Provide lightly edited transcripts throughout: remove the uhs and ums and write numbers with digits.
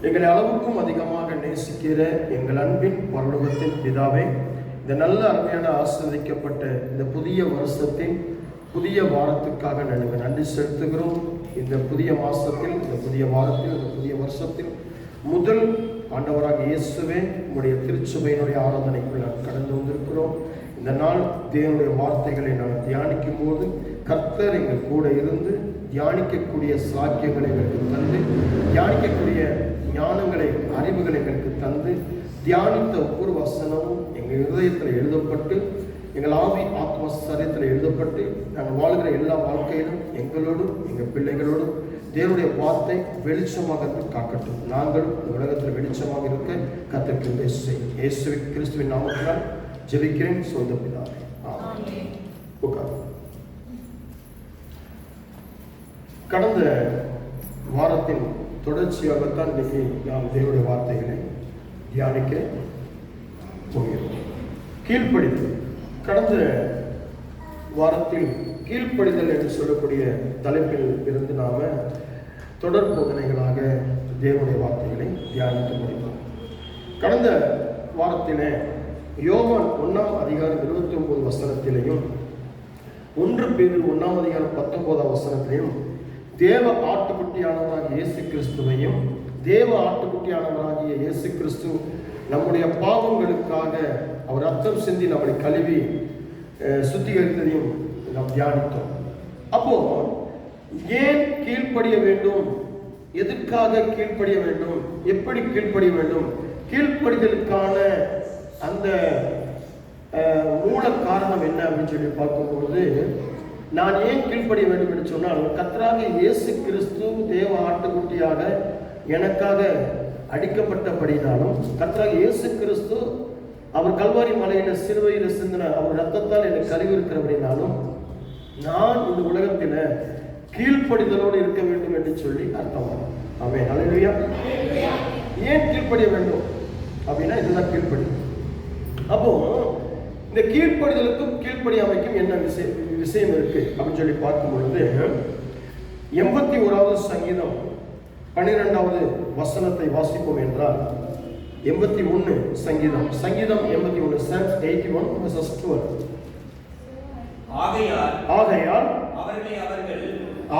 எங்களை அளவுக்கும் அதிகமாக நேசிக்கிற எங்கள் அன்பின் பரலோகத்தின் பிதாவே, இந்த நல்ல அருமையான ஆசீர்வதிக்கப்பட்ட இந்த புதிய வருஷத்தின் புதிய வாரத்துக்காக நாங்கள் நன்றி செலுத்துகிறோம். இந்த புதிய மாசத்தில், இந்த புதிய வாரத்தில், இந்த புதிய வருஷத்தில் முதல் ஆண்டவராக இயேசுவே உங்களுடைய திருச்சபையினுடைய ஆராதனைக்குள் நாங்கள் கடந்து வந்திருக்கிறோம். இந்த நாள் தேவனுடைய வார்த்தைகளை நாங்கள் தியானிக்கும் போது கர்த்தர் எங்கள் கூட இருந்து தியானிக்கக்கூடிய சாக்கியங்களை எங்களுக்கு தந்து, தியானிக்கக்கூடிய ஞானங்களை, அறிவுகளை எங்களுக்கு தந்து, தியானித்த ஒவ்வொரு வசனமும் எங்கள் இருதயத்தில் எழுதப்பட்டு, எங்கள் ஆவி ஆத்ம சரீரத்தில் எழுதப்பட்டு, நாங்கள் வாழ்கிற எல்லா வாழ்க்கையிலும் எங்களோடும் எங்கள் பிள்ளைகளோடும் தேவனுடைய வார்த்தை வெளிச்சமாக காக்கட்டும். நாங்களும் இந்த உலகத்தில் வெளிச்சமாக இருக்க கர்த்தருக்கு இயேசு கிறிஸ்துவின் நாமத்தினால் ஜெபிக்கிறேன். சொந்த பிதாவே, ஆமென். கடந்த வாரத்தின் தொடர்ச்சியாகத்தான் இன்னைக்கு நாம் தேவனுடைய வார்த்தைகளை தியானிக்க போகிறோம். கீழ்ப்படிதல். கடந்த வாரத்தில் கீழ்ப்படிதல் என்று சொல்லக்கூடிய தலைப்பில் இருந்து நாம தொடர் போதனைகளாக தேவனுடைய வார்த்தைகளை தியானிக்க முடியும். கடந்த வாரத்திலே யோவான் 1ஆம் அதிகாரம் 29 வசனத்திலையும் 1 பேதுரு 1ஆம் அதிகாரம் 19 வசனத்திலையும் தேவ ஆட்டுக்குட்டியானவராகிய இயேசு கிறிஸ்துவையும், தேவ ஆட்டுக்குட்டியானவராகிய இயேசு கிறிஸ்து நம்முடைய பாவங்களுக்காக அவர் ரத்தம் சிந்தி நம்மளை கழுவி சுத்திகரித்ததையும் நாம் தியானித்தோம். அப்போ ஏன் கீழ்ப்படிய வேண்டும், எதற்காக கீழ்ப்படிய வேண்டும், எப்படி கீழ்ப்படிய வேண்டும், கீழ்ப்படிதலுக்கான அந்த மூல காரணம் என்ன அப்படின்னு சொல்லி பார்க்கும்போது, நான் ஏன் கீழ்ப்படிய வேண்டும் என்று சொன்னால், கர்த்தராகிய இயேசு கிறிஸ்து தேவ ஆட்டுக்குட்டியாக எனக்காக அடிக்கப்பட்டபடினாலும், கர்த்தராகிய இயேசு கிறிஸ்து அவர் கல்வாரி மலையில சிலுவையில் சிந்தின அவர் ரத்தத்தால் எனக்கு கழுவி இருக்கிறபடினாலும், நான் இந்த உலகத்தில கீழ்ப்படிதலோடு இருக்க வேண்டும் என்று சொல்லி அர்த்தம். ஆமென். ஹல்லேலூயா. ஏன் கீழ்ப்படிய வேண்டும் அப்படின்னா இதுதான் கீழ்ப்படி. அப்போ இந்த கீழ்ப்படிதலுக்கும் கீழ்ப்படியாமைக்கும் என்ன விஷயம் இருக்கு அப்படின்னு சொல்லி பார்க்கும் பொழுது, 81வது சங்கீதம் 12வது வசனத்தை வாசிப்போம் என்றால், 81 சங்கீதம் 81 Psalms 81 verses 12.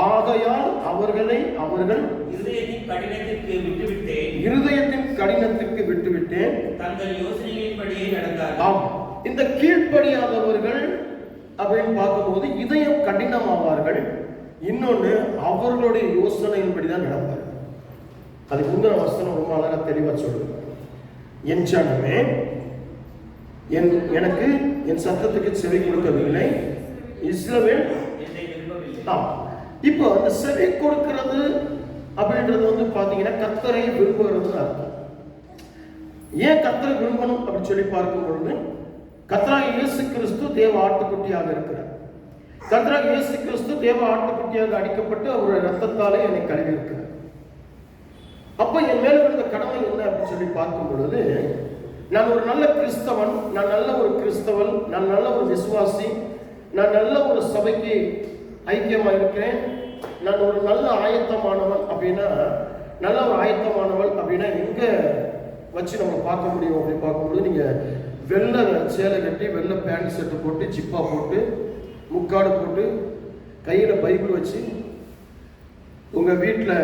ஆகையால் அவர்களை அவர்கள் இருதயத்தின் கடினத்திற்கு விட்டுவிட்டேன், தங்கள் யோசனைகளின்படியே நடந்தார்கள். ஆம், இந்த கீழ்ப்படியாதவர்கள் அப்படின்னு பார்க்கும்போது இதயம் கடினமாவார்கள், இன்னொன்று அவர்களுடைய யோசனையின்படிதான் நடப்பார்கள். அதுக்கு முந்தின வசனம் ரொம்ப அழகா தெளிவா சொல்லுங்க. என் ஜனமே எனக்கு என் சத்தத்துக்கு செவி கொடுக்கவில்லை, இஸ்ரவேல். இப்போ அந்த செவி கொடுக்கிறது அப்படின்றது வந்து பாத்தீங்கன்னா கர்த்தரை விரும்புகிறது அர்த்தம். ஏன் கர்த்தரை விரும்பணும் அப்படின்னு சொல்லி பார்க்கும் பொழுது, கர்த்தராகிய இயேசு கிறிஸ்து தேவ ஆட்டுக்குட்டியாக இருக்கிறார். கர்த்தராகிய இயேசு கிறிஸ்து தேவ ஆட்டுக்குட்டியாக அடிக்கப்பட்டு அவருடைய ரத்தத்தாலே என்னை கழுவி இருக்கிறார். அப்ப என் மேல இருந்த கடமை என்ன அப்படின்னு சொல்லி பார்க்கும் பொழுது, நான் ஒரு நல்ல கிறிஸ்தவன், நான் நல்ல ஒரு கிறிஸ்தவன், நான் நல்ல ஒரு விசுவாசி, நான் நல்ல ஒரு சபைக்கு ஐக்கியமா இருக்கிறேன், நான் ஒரு நல்ல ஆயத்தமானவன் அப்படின்னா, நல்ல ஒரு ஆயத்தமானவள் அப்படின்னா எங்க வச்சு நம்ம பார்க்க முடியும் அப்படின்னு பார்க்கும்போது, நீங்க வெள்ளை சேலை கட்டி, வெள்ளை பேண்ட் ஷர்ட் போட்டு, ஜிப்பா போட்டு, முக்காடு போட்டு, கையில பைபிள் வச்சு உங்க வீட்டில்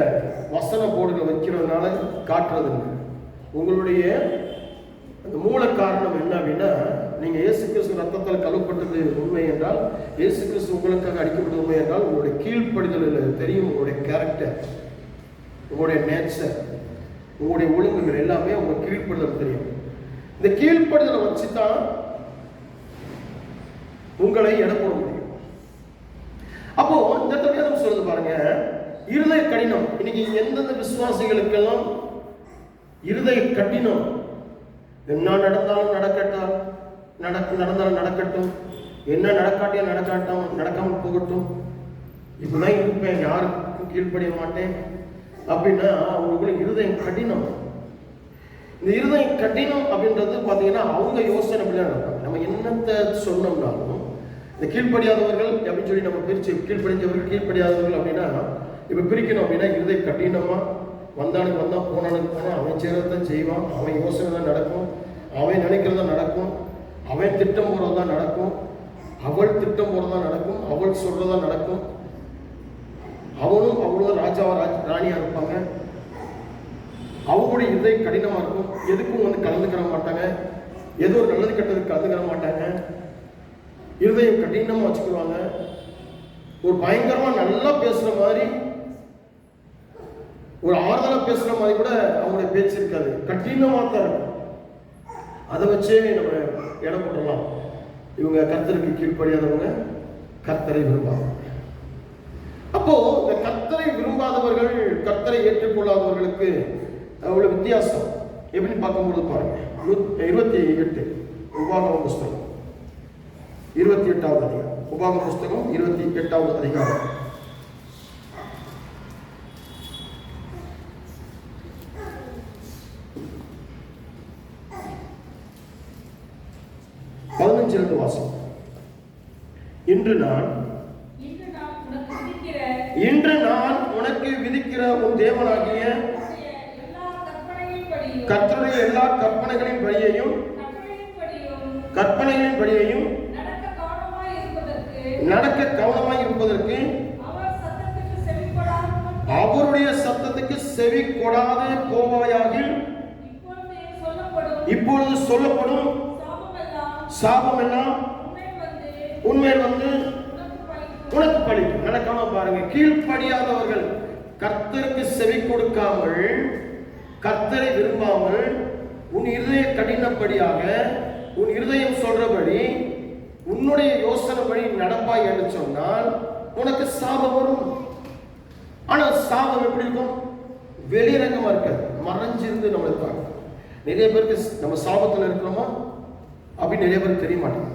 வசன போர்டுகள் வைக்கிறதுனால காட்டுறதுங்க. உங்களுடைய அந்த மூல காரணம் என்ன அப்படின்னா, நீங்க இயேசு கிறிஸ்து ரத்தத்தால் கழுவப்பட்டது உண்மை என்றால், இயேசு கிறிஸ்து உங்களுக்காக அடிக்கப்பட்டது உண்மை என்றால், உங்களுடைய கீழ்ப்படிதல் தெரியும், உங்களுடைய கேரக்டர், உங்களுடைய நேச்சர், உங்களுடைய ஒழுங்குகள் எல்லாமே உங்க கீழ்ப்படிதல் தெரியும். இந்த கீழ்ப்படிதலை வச்சுதான் உங்களை எடை போட முடியும். அப்போ இந்த வேதம் சொல்லுது பாருங்க, இருதய கடினம். இன்னைக்கு எந்தெந்த விசுவாசிகளுக்கெல்லாம் இருதய கடினம், என்ன நடந்தாலும் நடந்தாலும் நடக்கட்டும், என்ன நடக்காட்டியும் நடக்காமல் போகட்டும், இப்பதான் இருப்பேன், யாருக்கும் கீழ்ப்படிய மாட்டேன் அப்படின்னா அவங்களுக்கு இருதயம் கடினம். இந்த இருதயம் கடினம் அப்படின்றது பாத்தீங்கன்னா அவங்க யோசனை அப்படிதான் நடப்பாங்க. நம்ம என்னத்தை சொன்னோம்னாலும் இந்த கீழ்ப்படியாதவர்கள் அப்படின்னு சொல்லி நம்ம பிரிச்சு, கீழ்ப்படிஞ்சவர்கள் கீழ்ப்படியாதவர்கள் அப்படின்னா இப்ப பிரிக்கணும் அப்படின்னா இருதய கடினமா வந்தானுக்கு வந்தான், போனானுக்கு போனான். அவன் செய்கிறதான் செய்வான், அவன் யோசனை தான் நடக்கும், அவன் நினைக்கிறதா நடக்கும், அவன் திட்டம் போகிறதா நடக்கும், அவள் திட்டம் போகிறதா நடக்கும், அவள் சொல்றதா நடக்கும். அவனும் அவளும் ராஜாவா ராணியா இருப்பாங்க. அவங்களுடைய இதயம் கடினமா இருக்கும், எதுக்கும் வந்து கலந்துக்கிற மாட்டாங்க, ஏதோ ஒரு நல்லது கெட்டதுக்கு கலந்துக்கிற மாட்டாங்க, இருதயம் கடினமா வச்சுக்குவாங்க. ஒரு பயங்கரமா நல்லா பேசுற மாதிரி, ஒரு ஆறுதலா பேசுற மாதிரி கூட அவங்களுடைய பேச்சு இருக்காது, கடினமா தான் இருக்கும். அதை வச்சே நம்ம இடம் போடலாம். இவங்க கர்த்தருக்கு கீழ்ப்படியாதவங்க, கர்த்தரை விரும்பாங்க. அப்போ இந்த கர்த்தரை விரும்பாதவர்கள், கர்த்தரை ஏற்றுக்கொள்ளாதவர்களுக்கு அவ்வளவு வித்தியாசம் எப்படின்னு பார்க்கும்போது பாருங்க. 28 உபாகம புஸ்தகம் 28வது அதிகாரம். உபாகம புஸ்தகம் 28வது அதிகாரம். வாசம். இன்று நான் உனக்கு விதிக்கிற உன் தேவனாகிய கர்த்தருடைய எல்லா கற்பனைகளின் படியையும் நடக்க கவனமாய் இருப்பதற்கு அவருடைய சத்தத்துக்கு செவி கொடாது போவாயாகில் இப்பொழுது சொல்லப்படும் சாபம் எல்லாம் உண்மையில் வந்து உனக்கு பழிக்கும். நடக்காம பாருங்க. கீழ்ப்படியாதவர்கள், கர்த்தருக்கு செவி கொடுக்காமல், கர்த்தரை விரும்பாமல், உன் இருதய கடினப்படியாக உன் இருதயம் சொல்றபடி உன்னுடைய யோசனைப்படி நடப்பாய் என்று சொன்னால் உனக்கு சாபம் வரும். ஆனா சாபம் எப்படி இருக்கும்? வெளிரங்கமா இருக்காது, மறைஞ்சிருந்து நம்ம இருப்பாங்க. நிறைய பேருக்கு நம்ம சாபத்தில் இருக்கிறோமா அப்படின்னு நிறைய பேருக்கு தெரிய மாட்டேங்குது.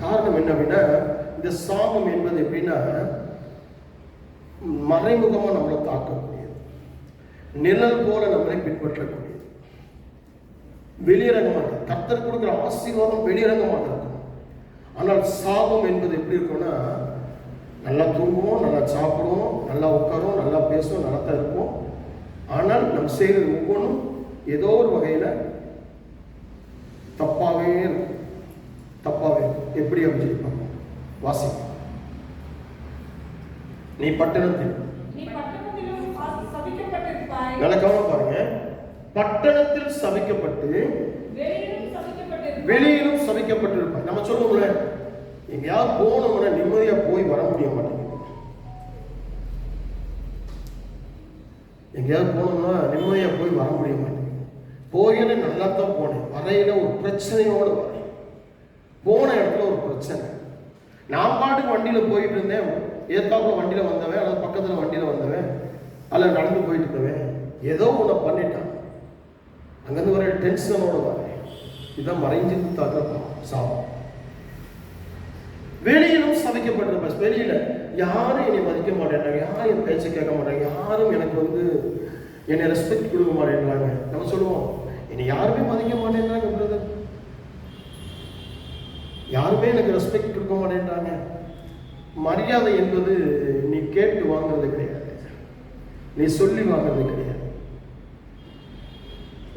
காரணம் என்ன அப்படின்னா, இந்த சாபம் என்பது எப்படின்னா மறைமுகமா நம்மளை தாக்கக்கூடியது, நிழல் போல நம்மளை பின்பற்றக்கூடியது, வெளியரங்கமாக இருக்கும். கர்த்தர் கொடுக்குற ஆசீர்வாதம் வெளியரங்கமாக இருக்கும். ஆனால் சாபம் என்பது எப்படி இருக்கும்னா, நல்லா தூங்குவோம், நல்லா சாப்பிடுவோம், நல்லா உட்காருவோம், நல்லா பேசுவோம், நல்லா தான் இருப்போம். ஆனால் நம்ம செய்கிறது ஒவ்வொன்றும் ஏதோ ஒரு வகையில் தப்பாகவே இருக்கும். தப்பாகவே எப்படி அப்படின்னு வாசிப்போம். நீ பட்டணத்தில் நடக்காம பாருங்க, பட்டணத்தில் சபிக்கப்பட்டு வெளியிலும் சபிக்கப்பட்டிருப்பாங்க. நம்ம சொல்லுவோம்ல, எங்கேயாவது போனோம்னா நிம்மதியா போய் வர முடிய மாட்டேங்குது. எங்கேயாவது போனோம்னா நிம்மதியா போய் வர முடிய மாட்டேங்குது. போயில நல்லா தான் போனேன், வரையில ஒரு பிரச்சனையோடு வரேன். போன இடத்துல ஒரு பிரச்சனை. நான் பாட்டுக்கு வண்டியில போயிட்டு இருந்தேன், ஏத்தாப்புல வண்டியில வந்தவன் அல்லது பக்கத்துல வண்டியில வந்தவன் அல்லது நடந்து போயிட்டு இருந்தவன் ஏதோ ஒண்ணு பண்ணிட்டான், அங்கிருந்து வர டென்ஷனோட வரேன். இதுதான் மறைஞ்சிருந்து தாக்க சாபம். வெளியிலும் சமைக்கப்பட்டிருப்ப, வெளியில யாரும் என்னை மதிக்க மாட்டேன்றாங்க, யாரும் என் பேச்சை கேட்க மாட்டாங்க, யாரும் எனக்கு வந்து என்னை ரெஸ்பெக்ட் கொடுக்க மாட்டேன்றாங்க. நம்ம சொல்லுவோம், என்னை யாருமே மதிக்க மாட்டேன்றாங்க பிரதர், யாருமே எனக்கு ரெஸ்பெக்ட் கொடுக்க மாட்டேன்றாங்க. மரியாதை என்பது நீ கேட்டு வாங்குறது கிடையாது, நீ சொல்லி வாங்குறது கிடையாது.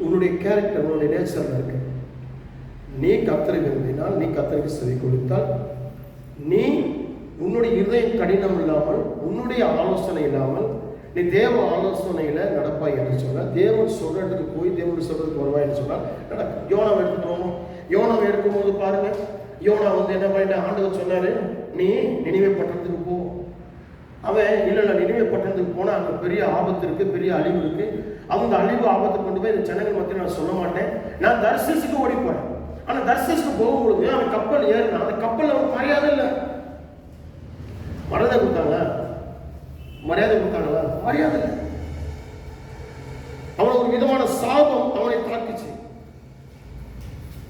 உன்னுடைய கேரக்டர், உன்னுடைய நேச்சர்ல இருக்கு. நீ கர்த்தரை விரும்பினால், நீ கர்த்தருக்கு செவி கொடுத்தால், நீ உன்னுடைய இருதயம் கடினம் இல்லாமல், உன்னுடைய ஆலோசனை இல்லாமல், நீ தேவ ஆலோசனையில நடப்பாய் என்று சொன்னால், தேவன் சொல்றதுக்கு போய் தேவன் சொல்றதுக்கு வருவாய் என்று சொன்னால் நடக்கும். யோனாவை எடுத்துக்கோங்க. யோனாவை எடுக்கும்போது பாருங்க, யோனா வந்து என்ன பண்ணிட்டு ஆண்டவர் சொன்னாரு, நீ நினிவே பட்டணத்துக்கு போ. அவன் இல்ல நினிவே பட்டணத்துக்கு போனா அங்க பெரிய ஆபத்து இருக்கு, பெரிய அழிவு இருக்கு. அவங்க அழிவு ஆபத்தை கொண்டு போய் இந்த ஜனங்கள் மத்தியில் நான் சொல்ல மாட்டேன், நான் தர்சீசுக்கு ஓடி போறேன். ஆனா தர்சீசுக்கு போகும்பொழுது அவன் கப்பல் ஏறினான். அந்த கப்பல் அவன் மரியாதை இல்லை. மரியாதை கொடுத்தாங்களா? மரியாதை கொடுத்தாங்களா? மரியாதை இல்லை. அவன் ஒரு விதமான சாபம் அவனை தாக்கிச்சு.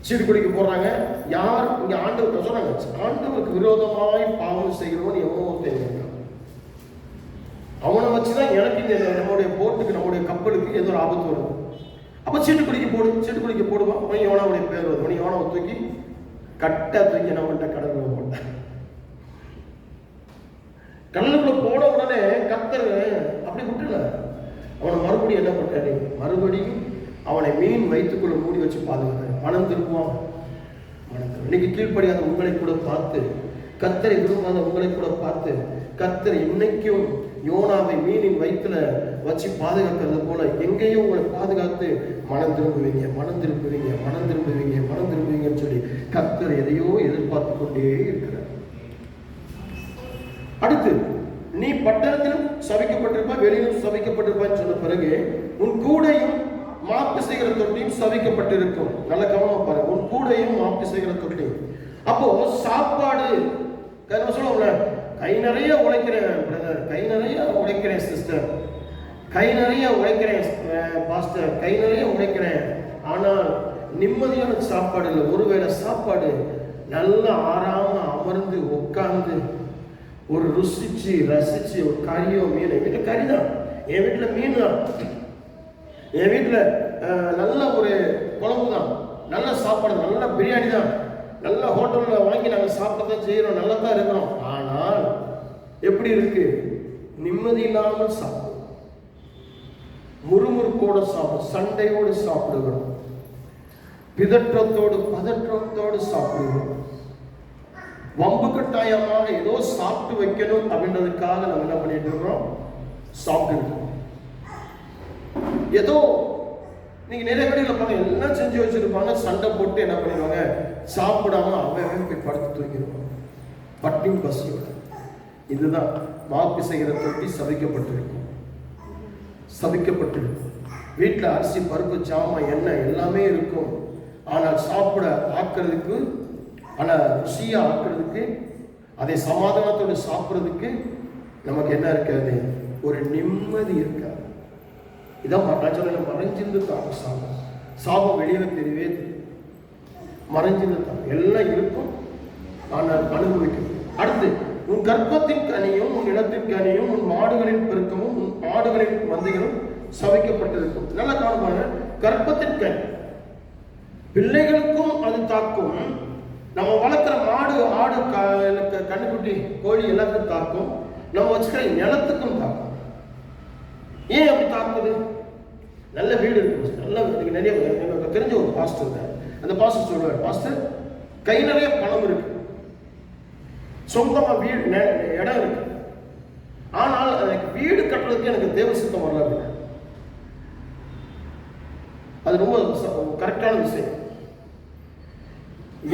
சீடு குடிக்க போறாங்க. யார் இங்க ஆண்டவர் சொல்றாங்க, ஆண்டவருக்கு விரோதமாய் பாவம் செய்கிறவன் எவனோ தெரியும். அவனை வச்சுதான் எனக்கு இந்த நம்முடைய போட்டுக்கு, நம்முடைய கப்பலுக்கு ஏதோ ஒரு ஆபத்து வரும். அப்ப சீட்டு குடிக்க போடு, சீட்டு குடிக்க போடுவான். அவன் யோனாவுடைய பேர் வருது. அவன் யோனாவை தூக்கி கட்ட தூக்கி நம்மகிட்ட கடலுக்குள்ள போட்டான். கடலுக்குள்ள போன உடனே கர்த்தர் அப்படி விட்டுல அவனை மறுபடியும் மறுபடியும் என்ன பண்றாரு? மறுபடியும் அவனை மீன் வயிற்றுக்குள்ள மூடி வச்சு பாதுகாக்கிறார். மனம் திரும்புவான். இன்னைக்கு கீழ்ப்படியாத உங்களை கூட பார்த்து, கர்த்தரை விரும்பாத உங்களை கூட பார்த்து, கர்த்தர் இன்னைக்கும் யோனாவை மீனின் வயிற்றுல வச்சு பாதுகாக்கிறது போல எங்கேயும் உங்களை பாதுகாத்து மனம் திரும்புவீங்க, மனம் திரும்புவீங்க, மனம் திரும்புவீங்க, மனம் திரும்புவீங்கன்னு சொல்லி கர்த்தர் எதையோ எதிர்பார்த்து கொண்டே இருக்கிறார். அடுத்து, நீ பட்டணத்திலும் சபிக்கப்பட்டிருப்பா, வெளியிலும் சபிக்கப்பட்டிருப்பான்னு சொன்ன பிறகு உன் கூடையும் மாப்பு செய்கிற தொட்டியும் சபிக்கப்பட்டிருக்கும். நல்ல கவனமா பாருங்க. உன் கூடையும் மாப்பு செய்கிற தொட்டியும். அப்போ சாப்பாடு சொல்லுவோம்ல, கை நிறைய உழைக்கிறேன் பிரதர், கை நிறைய உழைக்கிறேன் சிஸ்டர், கை நிறைய உழைக்கிறேன் பாஸ்டர், கை நிறைய உழைக்கிறேன், ஆனால் நிம்மதியான சாப்பாடு இல்லை. ஒருவேளை சாப்பாடு நல்லா ஆறாம அமர்ந்து உட்கார்ந்து ஒரு ருசிச்சு ரசிச்சு ஒரு கறியோ மீன், என் வீட்டில் கறி தான், என் வீட்டில் மீன் தான், என் வீட்டில் நல்ல ஒரு குழம்பு தான், நல்ல சாப்பாடு, நல்ல பிரியாணி தான், நல்ல ஹோட்டலில் வாங்கி நாங்கள் சாப்பிட்டதான் செய்கிறோம், நல்லா தான் இருக்கிறோம். ஆனால் எப்படி இருக்கு? நிம்மதி இல்லாமல் சாப்பிடும், முறுமுறுப்போடு சாப்பிடும், சண்டையோடு சாப்பிடுகிறோம், பிதற்றத்தோடு பதற்றத்தோடு சாப்பிடுகிறோம், வம்பு கட்டாயமாக ஏதோ சாப்பிட்டு வைக்கணும் அப்படின்றதுக்காக நம்ம என்ன பண்ணிட்டு இருக்கிறோம்? சாப்பிட்டு இருக்கோம். ஏதோ நீங்க நிறைய வீடுகளில் பாருங்க, எல்லாம் செஞ்சு வச்சிருப்பாங்க, சண்டை போட்டு என்ன பண்ணிடுவாங்க? சாப்பிடாம அவன் போய் படுத்து தூக்கிடுவாங்க, பட்டினி பசியோட. இதுதான் மாப்பு செய்கிற தொட்டி சபிக்கப்பட்டிருக்கும். சபிக்கப்பட்டிருக்கும். வீட்டில் அரிசி பருப்பு சாமான் எண்ணெய் எல்லாமே இருக்கும், ஆனால் சாப்பிட ஆக்கிறதுக்கு, ஆனால் ருசியா ஆக்கிறதுக்கு, அதை சமாதானத்தோடு சாப்பிட்றதுக்கு நமக்கு என்ன இருக்காது? ஒரு நிம்மதி இருக்காது. இதான் நான் சொல்ல, மறைஞ்சிருந்து தான் சாபம். சாபம் வெளியில தெரியவே மறைஞ்சிருந்து தான் எல்லாம் இருக்கும், ஆனால் அனுபவிக்கும். அடுத்து, உன் கர்ப்பத்தின் கனியும் உன் இடத்தின் கனியும் உன் மாடுகளின் பெருக்கமும் உன் ஆடுகளின் மந்தைகளும் சபிக்கப்பட்டிருக்கும். நல்ல காரணமான கர்ப்பத்தின் கனி பிள்ளைகளுக்கும் அது தாக்கும். நம்ம வளர்க்குற மாடு ஆடு கண்ணுக்குட்டி கோழி எல்லாத்துக்கும் தாக்கும். நம்ம வச்சுக்கிற நிலத்துக்கும் தாக்கும். ஏன் அப்படி தாக்குது? நல்ல வீடு இருக்கு, நல்ல வீட்டுக்கு நிறைய எனக்கு தெரிஞ்ச ஒரு பாஸ்டர் தான். அந்த பாஸ்டர் சொல்லுவார், பாஸ்டர் கை நிறைய பணம் இருக்கு, சொந்தமா வீடு இடம் இருக்கு, ஆனால் எனக்கு வீடு கட்டுறதுக்கு எனக்கு தேவ சித்தம் வரல அப்படின்னா. அது ரொம்ப கரெக்டான விஷயம்.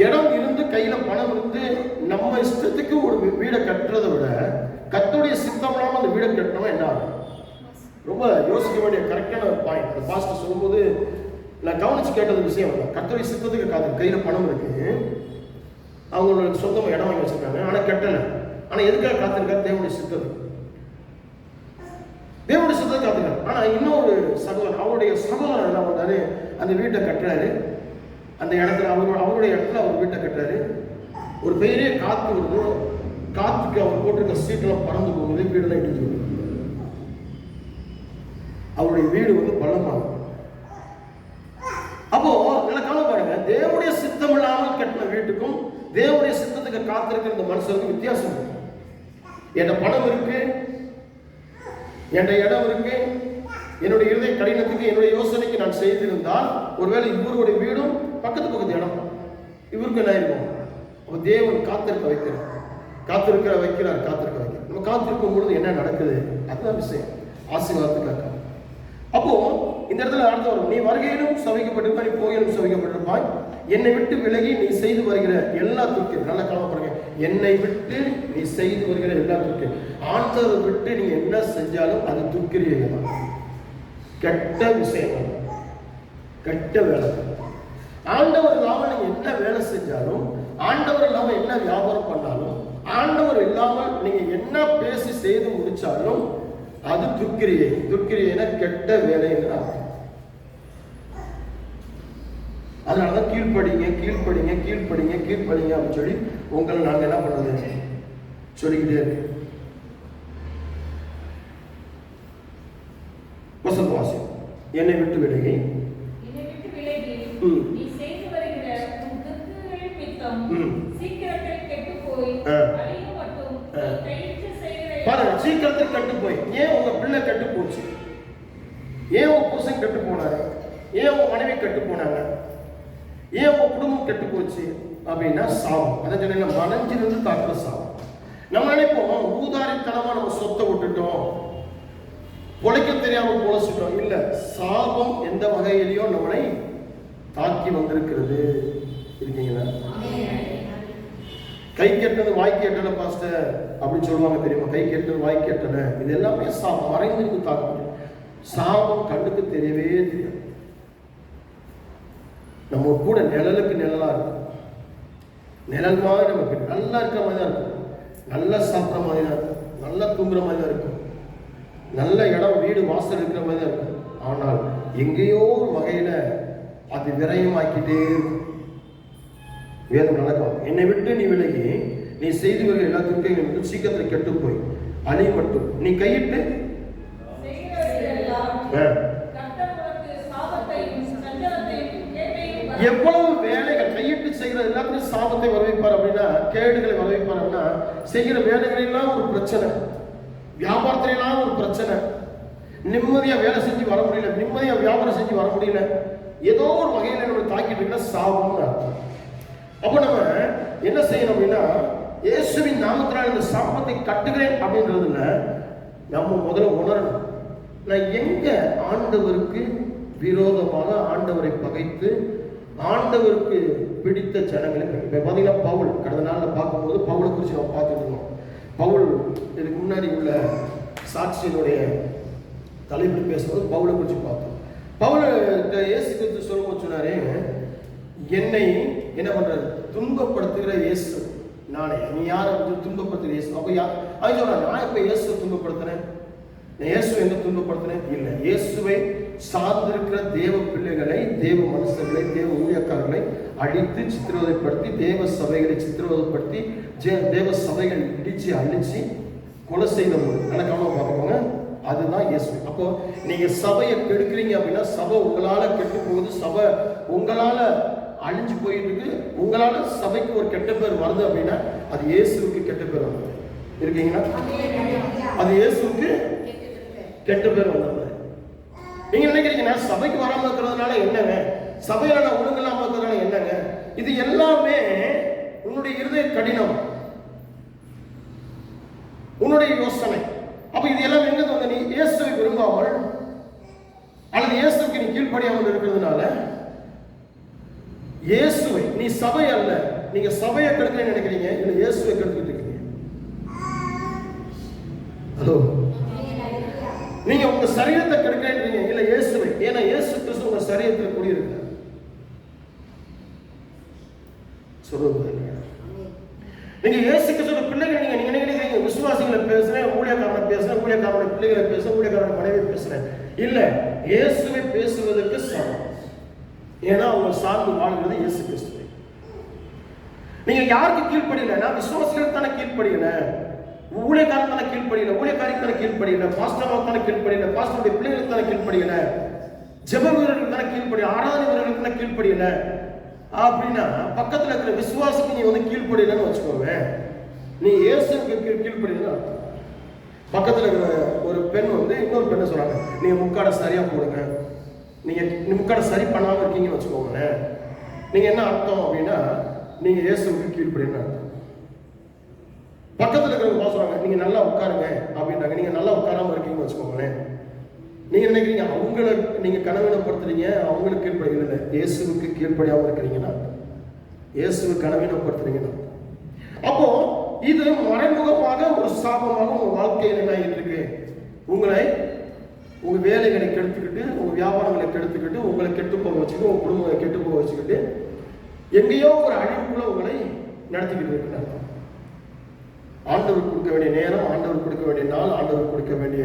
இடம் இருந்து கையில பணம் இருந்து நம்ம இஷ்டத்துக்கு ஒரு வீடை கட்டுறதை விட கர்த்தருடைய சித்தம் இல்லாம அந்த வீடை கட்டணும் என்ன ஆகும்? ரொம்ப யோசிக்க வேண்டிய கரெக்டான பாயிண்ட். அந்த பாஸ்டர் சொல்லும்போது நான் கவனிச்சு கேட்டது விஷயம், கர்த்தருடைய சித்தத்துக்கு கையில பணம் இருக்கு, அவங்களோட சொந்தமா இடம் வாங்கி வச்சிருக்காங்க, ஆனா கட்டல. ஆனா எதுக்காக காத்திருக்காரு? தேவனுடைய சித்தத்துக்கு, தேவனுடைய சித்தத்தை காத்திருக்காரு. ஆனா இன்னொரு சகோதரன், அவருடைய சகோதரன் என்ன பண்றாரு? அந்த வீட்டை கட்டுறாரு, அந்த இடத்துல அவருடைய இடத்துல அவர் வீட்டை கட்டுறாரு. ஒரு பெரிய காத்து வருது, காத்துக்கு அவர் போட்டிருக்க சீட்டெல்லாம் பறந்து போகுது, வீடெல்லாம் இடிச்சு வருது. அவருடைய வீடு பள்ளமாகும். அப்போ நல்ல கவலை பாருங்க, தேவனுடைய சித்தம் இல்லாமல் கட்டின வீட்டுக்கும் தேவனுடைய சித்தத்துக்கு காத்திருக்கிற இந்த மனுஷனுக்கு வித்தியாசம் இருக்கு. என் பணம் இருக்கு, என் இடம் இருக்கு, என்னுடைய இருதய கடினத்துக்கு என்னுடைய யோசனைக்கு நான் செய்திருந்தால் ஒருவேளை இவருடைய வீடும் பக்கத்து இடம் இவருக்கு என்ன இருக்கும்? அப்ப தேவன் காத்திருக்க வைக்கிறார், காத்திருக்க வைக்கிறார். நம்ம காத்திருக்கும் பொழுது என்ன நடக்குது? அதுதான் விஷயம், ஆசீர்வாதத்துக்காக. அப்போ இந்த இடத்துல அடுத்த வரும், நீ வருகையிலும் சபிக்கப்பட்டிருப்பாய், நீ போகையிலும் சபிக்கப்பட்டிருப்பாய், என்னை விட்டு விலகி நீ செய்து வருகிற எல்லா துக்கியம். நல்ல கவனம் பாருங்க, என்னை விட்டு நீ செய்து வருகிற எல்லா துக்கியம். ஆண்டவரை விட்டு நீ என்ன செஞ்சாலும் அது துக்கிரியது தான், கெட்ட விஷயம், கெட்ட வேலை. ஆண்டவர் இல்லாமல் நீங்க என்ன வேலை செஞ்சாலும், ஆண்டவர் இல்லாமல் என்ன வியாபாரம் பண்ணாலும், ஆண்டவர் இல்லாமல் நீங்க என்ன பேசி செய்து முடிச்சாலும் அது துக்கிரியை. துக்கிரியைனா கெட்ட வேலை என்று அர்த்தம். அதனாலதான் கீழ்ப்படிங்க கீழ்ப்படிங்க கீழ்ப்படிங்க கீழ்ப்படிங்க அப்படின்னு சொல்லி உங்களை நாங்க என்ன பண்றது சொல்லிக்கிட்டே இருக்கு. வசந்த வாசியம், என்னை விட்டு விலகி பாருங்க, சீக்கிரத்தில் கட்டு போய். ஏன் உங்க பிள்ளை கட்டு போச்சு? ஏன் உன் புருஷன் கெட்டு போனாரு, ஏன் உன் மனைவி கெட்டு போனாங்க, ஏன் உன் குடும்பம் கெட்டு போச்சு அப்படின்னா சாபம். அதை சொன்ன மனஞ்சிலிருந்து தாக்குற சாபம். நம்ம நினைப்போம் ஊதாரித்தனமா நம்ம சொத்தை விட்டுட்டோம், பொழைக்க தெரியாம பொழைச்சிட்டோம். இல்ல, சாபம் எந்த வகையிலையும் நம்மளை தாக்கி வந்திருக்கிறது. இருக்கீங்களா? கை கெட்டது வாய் கேட்டல பாஸ்டர் அப்படின்னு சொல்லுவாங்க தெரியுமா? கை கெட்டது வாய் கேட்டல, இது எல்லாமே சாபம். மறைந்திருக்கு தாக்கம். சாபம் கண்ணுக்கு தெரியவே தெரியாது. நம்ம கூட நிழலுக்கு நிழலா இருக்கும். நிழல் மாதிரி நமக்கு நல்லா இருக்கிற மாதிரி தான் இருக்கும், நல்லா சாப்பிட்ற மாதிரி தான் இருக்கும், நல்லா தூங்குற மாதிரி தான் இருக்கும், நல்ல இடம் வீடு வாசல் இருக்கிற மாதிரி தான் இருக்கும். ஆனால் எங்கேயோ ஒரு வகையில அது விரயமாக்கிட்டே இருக்கும். வேதம் நடக்கும், என்னை விட்டு நீ விலகி நீ செய்து வகை எல்லாத்துக்கும் சீக்கிரத்தில் கெட்டு போய் அழி மட்டும் நீ கையிட்டு எவ்வளவு வேலைகள் கையிட்டு செய்கிற எல்லாத்துக்கும் சாபத்தை வரவைப்பார் அப்படின்னா, கேடுகளை வரவைப்பார் அப்படின்னா, செய்கிற வேலைகளெல்லாம் ஒரு பிரச்சனை, வியாபாரத்திலாம் ஒரு பிரச்சனை, நிம்மதியா வேலை செஞ்சு வர முடியல, நிம்மதியா வியாபாரம் செஞ்சு வர முடியல, ஏதோ ஒரு வகையில நம்ம தாக்கிட்டு இருக்கிற சாபம்னு அர்த்தம். அப்ப நம்ம என்ன செய்யணும் அப்படின்னா, இயேசுவின் நாமத்தினால் இந்த சாபத்தை கட்டுகிறேன் அப்படின்றதுல நம்ம முதல்ல உணரணும். நான் எங்க ஆண்டவருக்கு விரோதமாக ஆண்டவரை பகைத்து ஆண்டவருக்கு பிடித்த ஜனங்களை பார்த்தீங்கன்னா, பவுல் கடந்த நாளில் பார்க்கும்போது பவுலை குறித்து நம்ம பார்த்துட்டு இருந்தோம். பவுல் இதுக்கு முன்னாடி உள்ள சாட்சியினுடைய தலைப்பில் பேசும்போது பவுலை குறித்து பார்த்தோம். பவுல் இயேசு கிறிஸ்து சொல்லும்போது சொன்னாரே, என்னை என்ன பண்றாரு, துன்பப்படுத்துகிற இயேசு நானே. நீ யாரை துன்பப்படுத்துகிற இயேசு? அப்ப அது சொல்றாரு, நான் இப்ப இயேசுவை துன்பப்படுத்துறேன்? இயேசு எங்க துன்பப்படுத்தினேன்? இல்லை, இயேசுவை சார்ந்திருக்கிற தேவ பிள்ளைகளை, தேவ மனுஷர்களை, தேவ ஊழியக்காரர்களை அடித்து சித்திரவதைப்படுத்தி, தேவ சபைகளை சித்திரவதைப்படுத்தி, தேவ சபைகளை இடிச்சு அழிச்சு கொலை செய்த போது நல்லா கவனம் பார்த்துக்கோங்க, அதுதான் இயேசு. அப்போ நீங்க சபையை கெடுக்கிறீங்க அப்படின்னா, சபை உங்களால கெட்டு போகுது, சபை உங்களால அழிஞ்சு போயிட்டு இருக்கு, உங்களால சபைக்கு ஒரு கெட்ட பேர் வருது அப்படின்னா அது இயேசுவுக்கு கெட்ட பேர் வந்தது. இருக்கீங்களா? அது இயேசுவுக்கு கெட்ட பேர் வந்தது. நீங்க நினைக்கிறீங்கன்னா சபைக்கு வராம இருக்கிறதுனால என்னங்க, சபையில நான் ஒழுங்கில்லாம இருக்கிறதுனால என்னங்க? இது எல்லாமே உன்னுடைய இருதய கடினம், உன்னுடைய யோசனை. அப்ப இது எல்லாம் எங்க வந்து நீ இயேசுவை விரும்பாமல் அல்லது இயேசுக்கு நீ கீழ்ப்படியாமல் இருக்கிறதுனால, இயேசுவை நீ சபை அல்ல, நீங்க சபையை கெடுக்க நினைக்கிறீங்க, இல்ல இயேசுவை கெடுத்துட்டு இருக்கீங்க. ஹலோ, நீங்க உங்க சரீரத்தை கெடுக்கிறீங்க, இல்ல இயேசுவை. ஏன்னா இயேசு கிறிஸ்து உங்க சரீரத்தில் குடியிருக்கிறார். சொல்லுங்க, நீங்க இயேசு கிறிஸ்துவோட பிள்ளைகள். நீங்க நினைக்கிறீங்க விசுவாசிகளை பேசுறேன், ஊழியக்காரனை பேசுறேன், ஊழியக்காரனுடைய பிள்ளைகளை பேசுறேன், ஊழியக்காரனுடைய மனைவி பேசுறேன். இல்ல, இயேசுவை பேசுவதற்கு சமம். ஏன்னா அவங்க சார்ந்து வாழ்கிறது இயேசு கிறிஸ்துவை. நீங்க யாருக்கு கீழ்ப்படியல? நான் விசுவாசிகளுக்கு தானே கீழ்ப்படியல, ஊழியக்காரன் தானே கீழ்ப்படியல, ஊழியக்காரிக்கு தானே கீழ்ப்படியல, பாஸ்டர் தானே கீழ்ப்படியல, பாஸ்டருடைய பிள்ளைகளுக்கு தானே கீழ்ப்படியல, ஜெப வீரர்களுக்கு தானே கீழ்ப்படியல, ஆராதனை வீரர்களுக்கு தானே கீழ்ப்படியல அப்படின்னா, பக்கத்துல இருக்கிற விசுவாசிக்கு நீ வந்து கீழ்ப்படியலன்னு வச்சுக்கோங்க, நீ இயேசுக்கு கீழ்ப்படியல. பக்கத்துல இருக்கிற ஒரு பெண் வந்து இன்னொரு பெண்ணை சொல்றாங்க, நீங்க முக்காடை சரியா போடுங்க, நீங்க முக்காடை சரி பண்ணாம இருக்கீங்கன்னு வச்சுக்கோங்களேன். நீங்க என்ன அர்த்தம் அப்படின்னா, நீங்க இயேசுக்கு கீழ்ப்படியல அர்த்தம். பக்கத்துல இருக்கிறவங்க சொல்றாங்க, நீங்க நல்லா உட்காருங்க அப்படின்றாங்க, நீங்க நல்லா உட்காராம இருக்கீங்கன்னு வச்சுக்கோங்களேன். நீங்க நினைக்கிறீங்க அவங்களை நீங்க கனவீனப்படுத்துறீங்க, அவங்களுக்கு கீழ்ப்படியல, இயேசுவுக்கு கீழ்ப்படியாம இருக்கிறீங்கன்னா இயேசுவுக்கு கனவீனப்படுத்துறீங்கன்னா. அப்போ இது மறைமுகமாக ஒரு சாபமாக உங்க வாழ்க்கையில் என்ன இருக்கு, உங்களை உங்க வேலைகளை கெடுத்துக்கிட்டு, உங்க வியாபாரங்களை கெடுத்துக்கிட்டு, உங்களை கெட்டு போக வச்சுக்கிட்டு, உங்க குடும்பங்களை கெட்டு போக வச்சுக்கிட்டு, எங்கேயோ ஒரு அழிவுக்குள்ள உங்களை நடத்திக்கிட்டு இருக்கிறாங்க. ஆண்டவர் கொடுக்க வேண்டிய நேரம், ஆண்டவர் கொடுக்க வேண்டிய நாள், ஆண்டவர் கொடுக்க வேண்டிய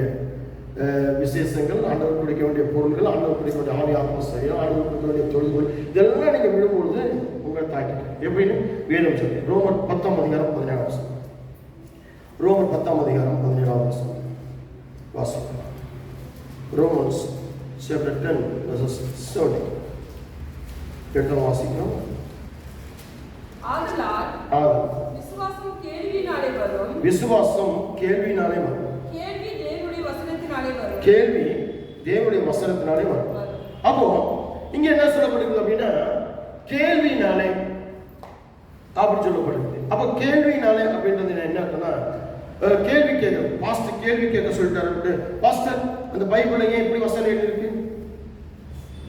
விசேஷங்கள், ஆண்டவர் கொடுக்க வேண்டிய பொருள்கள், ஆண்டவர் கொடுக்க வேண்டிய ஆவி ஆத்மசரியம், ஆண்டவர் கொடுக்க வேண்டிய தொழில்கள், இதெல்லாம் நீங்க விழும்பொழுது உங்களை தாக்கிட்டு எப்படின்னு வேணும் சொல்லி ரோமர் 10:17 ரோமர் 10:17 வாசிக்கலாம். Romans chapter 10 verses 17 கேட்டோம், வாசிக்கிறோம். ஆதலால் விசுவாசம் கேள்வியினாலே வரும், விசுவாசம் கேள்வியினாலே வரும், கேள்வி தேவனுடைய வசனத்தினாலே வரும், கேள்வி தேவனுடைய வசனத்தினாலே வரும். அப்போ இங்க என்ன சொல்லப்படுகிறது அப்படின்னா கேள்வினாலே அப்படி சொல்லப்படுது. அப்ப கேள்வினாலே அப்படின்றது என்ன அர்த்தம்னா கேள்வி கேட்கறது. பாஸ்டர் கேள்வி கேட்க சொல்லிட்டாரு. பாஸ்டர் அந்த பைபிள் ஏன் இப்படி வசனங்கள் இருக்கு,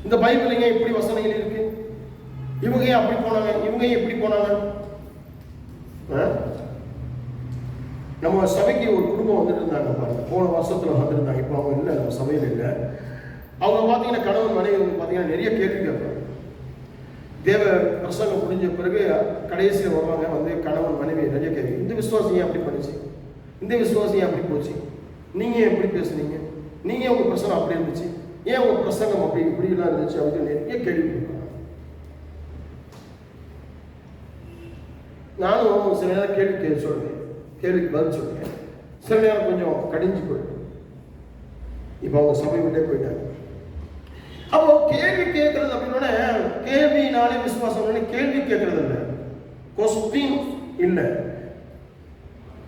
இந்த பைபிள் ஏன் இப்படி வசனங்கள் இருக்கு, இவங்க ஏன் அப்படி போனாங்க, இவங்க ஏன் இப்படி போனாங்க. நம்ம சபைக்கு ஒரு குடும்பம் வந்துட்டு இருந்தாங்க பாருங்க, போன வருஷத்துல வந்துருந்தாங்க. இப்போ அவங்க இல்லை, நம்ம சபையில் இல்லை. அவங்க பார்த்தீங்கன்னா கணவன் மனைவி பார்த்தீங்கன்னா நிறைய கேள்வி கேட்பாங்க. தேவ பிரசங்கம் முடிஞ்ச பிறகு கடைசியில் வருவாங்க, வந்து கணவன் மனைவி நிறைய கேள்வி. இந்த விசுவாசியம் அப்படி பண்ணிச்சு, இந்த விசுவாசியம் அப்படி போச்சு, நீங்க எப்படி பேசுனீங்க, நீங்க உங்க பிரசங்கம் அப்படி இருந்துச்சு, ஏன் உங்க பிரசங்கம் அப்படி இப்படிலாம் இருந்துச்சு அப்படின்னு நிறைய கேள்வி கேட்பாங்க. நானும் சில நேரம் கேள்வி சொல்றேன், கேள்விக்கு பதில் சொல்றேன். சில நேரம் கொஞ்சம் கடிஞ்சு போயிடும். இப்போ அவங்க சபை விட்டே போயிட்டாங்க. அப்போ கேள்வி கேட்கறது அப்படின்னா கேள்வினாலே விசுவாசம். கேள்வி கேட்கறது இல்லை, கொஸ்டின் இல்லை,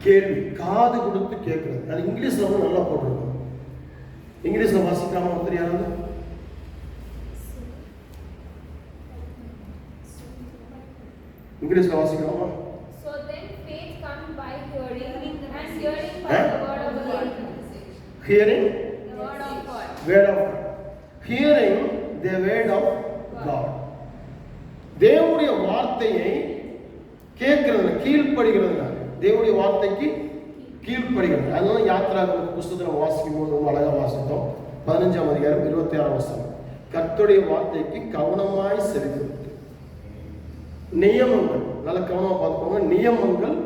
கேள்வி காது கொடுத்து கேட்கறது. அது இங்கிலீஷ்ல வந்து நல்லா போட்டிருக்கோம். இங்கிலீஷ்ல வாசிக்காம வந்து யாராவது இங்கிலீஷ்ல வாசிக்கலாமா? So then faith comes by hearing and hearing by the word of God. Hearing The word of God. word of God. Hearing the word of God. தேவனுடைய வார்த்தையை கேட்கிறது, கீழ்ப்படுகிறது. தேவனுடைய வார்த்தைக்கு கீழ்ப்படுகிறது. அதனால யாத்திராகம புஸ்தகத்தில் வாசிக்கும் போது ரொம்ப அழகாக வாசித்தோம். 15ஆம் அதிகாரம் 26ஆம் வசனம். கர்த்தருடைய வார்த்தைக்கு கவனமாய் செலுத்துவது. நியமங்கள் நல்ல கவனமா பார்த்துக்கோங்க. நியமங்கள்,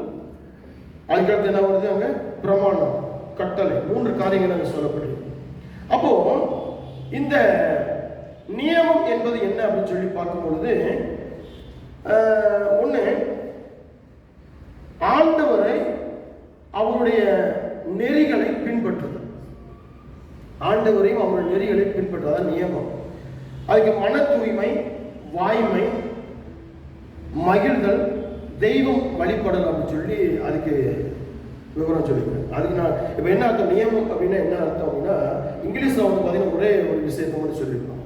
அதுக்கடுத்து என்ன வருது அங்க பிரமாணம், கட்டளை, 3 காரியங்கள் அங்க சொல்லப்படுது. அப்போ இந்த நியமம் என்பது என்ன அப்படின்னு சொல்லி பார்க்கும் பொழுது ஒண்ணு, ஆண்டவரை அவருடைய நெறிகளை பின்பற்றுது. ஆண்டவரையும் அவருடைய நெறிகளை பின்பற்றுவதா நியமம். அதுக்கு மன தூய்மை, வாய்மை, மகிழ்தல், தெய்வம் வழிபடல் அப்படின்னு சொல்லி அதுக்கு விவரம் சொல்லிக்கிறேன். அதுக்கு நான் இப்போ என்ன அர்த்தம் நியமம் அப்படின்னா என்ன அர்த்தம் அப்படின்னா இங்கிலீஷ்ல வந்து பார்த்தீங்கன்னா ஒரே ஒரு விஷயத்தை மட்டும் சொல்லியிருக்கோம்,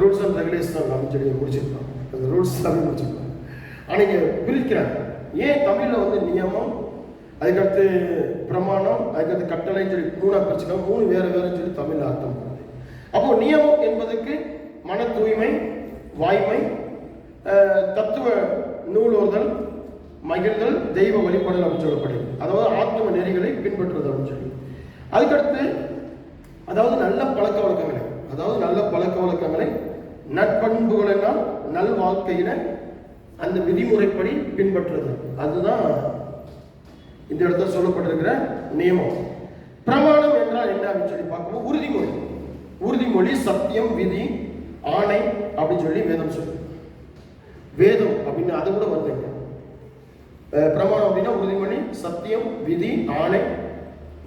ரூல்ஸ் அண்ட் ரெகுலேஷன் அப்படின்னு சொல்லி முடிச்சிருக்கோம். அந்த ரூல்ஸ் அப்படின்னு முடிச்சிருக்கோம். ஆனால் இங்கே பிரிக்கிறாங்க. ஏன் தமிழில் வந்து நியமம், அதுக்கடுத்து பிரமாணம், அதுக்கடுத்து கட்டளைன்னு சொல்லி 3ஆக பிரிச்சுக்கலாம். 3 வேறு வேறுன்னு சொல்லி தமிழில் அர்த்தம் பண்ணுது. அப்போ நியமம் என்பதற்கு மன தூய்மை, வாய்மை, தத்துவ நூலோர்தல், மகிழ்தல், தெய்வ வழிபடல் அப்படின்னு சொல்லப்படுது. அதாவது ஆத்ம நெறிகளை பின்பற்றுறது அப்படின்னு சொல்லி. அதுக்கடுத்து அதாவது நல்ல பழக்க வழக்கங்களை, அதாவது நல்ல பழக்க வழக்கங்களை, நற்பண்புகளினால் நல் வாழ்க்கையில அந்த விதிமுறைப்படி பின்பற்றுறது. அதுதான் இந்த இடத்துல சொல்லப்பட்டிருக்கிற நியமம். பிரமாணம் என்றால் என்ன அப்படின்னு சொல்லி பார்க்கணும். உறுதிமொழி, உறுதிமொழி, சத்தியம், விதி, ஆணை அப்படின்னு சொல்லி வேதம் சொல்லு. வேதம் அப்படின்னு அது கூட வருதுங்க. பிரமாணம் அப்படின்னா உறுதிமொழி, சத்தியம், விதி, ஆணை,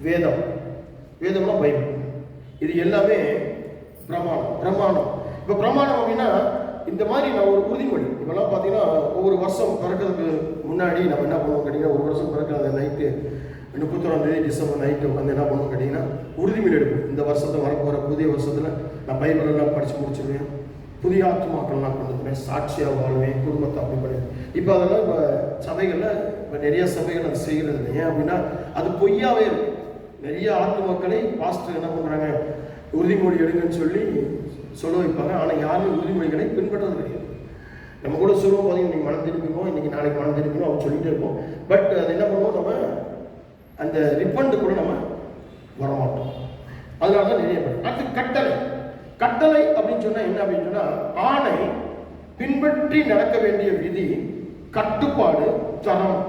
வேதம். வேதம்னா பைபிள். இது எல்லாமே பிரமாணம். பிரமாணம் இப்போ பிரமாணம் அப்படின்னா இந்த மாதிரி நான் ஒரு உறுதிமொழி. இப்பெல்லாம் பார்த்தீங்கன்னா ஒவ்வொரு வருஷம் பிறக்கிறதுக்கு முன்னாடி நம்ம என்ன பண்ணுவோம் கேட்டிங்கன்னா, ஒரு வருஷம் பிறக்கிற அந்த நைட்டு 31 டிசம்பர் நைட்டு உட்காந்து என்ன பண்ணுவோம் கேட்டிங்கன்னா உறுதிமொழி எடுப்போம். இந்த வருஷத்தில் வரப்போகிற புதிய வருஷத்தில் நான் பைபிளெல்லாம் படித்து முடிச்சிருவேன், புதிய ஆத்மாக்கள்லாம் கொண்டு வருவேன், சாட்சியாக வாழ்வேன், குடும்பத்தை அப்படி பண்ணுவேன். இப்போ அதெல்லாம் இப்போ சபைகளில் இப்போ நிறைய சபைகள் அது செய்கிறது இல்லை. ஏன் அப்படின்னா அது பொய்யாவே இருக்கு. நிறைய ஆத்மாக்களை பாஸ்டர் என்ன பண்ணுறாங்க, உறுதிமொழி எடுங்கன்னு சொல்லி சொல்ல வைப்பாங்க. ஆனால் யாருமே உறுதிமொழிகளை பின்பற்றது கிடையாது. நம்ம கூட சொல்லுவோம் பார்த்தீங்கன்னா இன்னைக்கு மனம் திரும்பிடுவோம், இன்னைக்கு நாளைக்கு மனம் திரும்பிடும் அவங்க சொல்லிகிட்டே இருப்போம். பட் அது என்ன பண்ணுவோம், நம்ம அந்த ரிப்பண்ட் கூட நம்ம வரமாட்டோம். அதனால தான் நிறைய பேர். அடுத்து கட்டளை. கட்டளை அப்படின்னு சொன்னா என்ன அப்படின்னு சொன்னா ஆணை, பின்பற்றி நடக்க வேண்டிய விதி, கட்டுப்பாடு, தரம்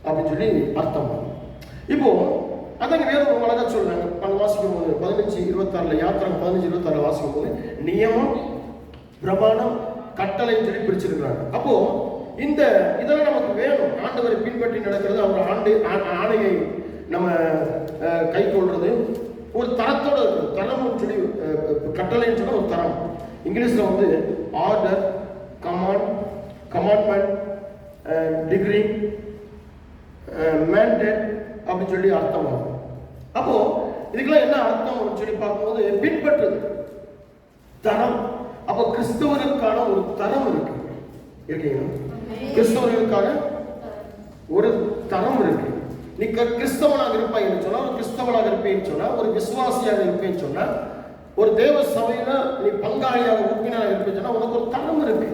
அப்படின்னு சொல்லி அர்த்தம். இப்போ அதாங்க வேதம் ரொம்ப அழகா சொல்றாங்க. அங்க வாசிக்கும் போது 15:26 யாத்திரை 15:26 வாசிக்கும் போது நியமம், பிரமாணம், கட்டளைன்னு சொல்லி பிரிச்சிருக்கிறாங்க. அப்போ இந்த இதெல்லாம் நமக்கு வேணும். ஆண்டவரை பின்பற்றி நடக்கிறது, அவர் ஆணையை நம்ம கை கொள்றது ஒரு தரத்தோட இருக்குது. தரம்னு சொல்லி கட்டளைன்னு சொன்னா ஒரு தரம். இங்கிலீஷ்ல வந்து ஆர்டர், கமாண்ட்மெண்ட், டிகிரி, மேண்டேட் அப்படின்னு சொல்லி அர்த்தம் வரும். அப்போ இதுக்கெல்லாம் என்ன அர்த்தம் சொல்லி பார்க்கும்போது பின்பற்றி தரம். அப்ப கிறிஸ்தவர்களுக்கான ஒரு தரம் இருக்கு. இருக்கீங்களா? கிறிஸ்தவர்களுக்கான ஒரு தரம் இருக்கு. நீ கிறிஸ்தவனாக இருப்பாய்ன்னு சொன்னா, ஒரு கிறிஸ்தவனாக இருப்பேன்னு சொன்னா, ஒரு விசுவாசியாக இருப்பேன்னு சொன்னா, ஒரு தேவ சபையில நீ பங்காளியாக உறுப்பினராக இருப்பேன்னு சொன்னா உனக்கு ஒரு தரம் இருக்கு.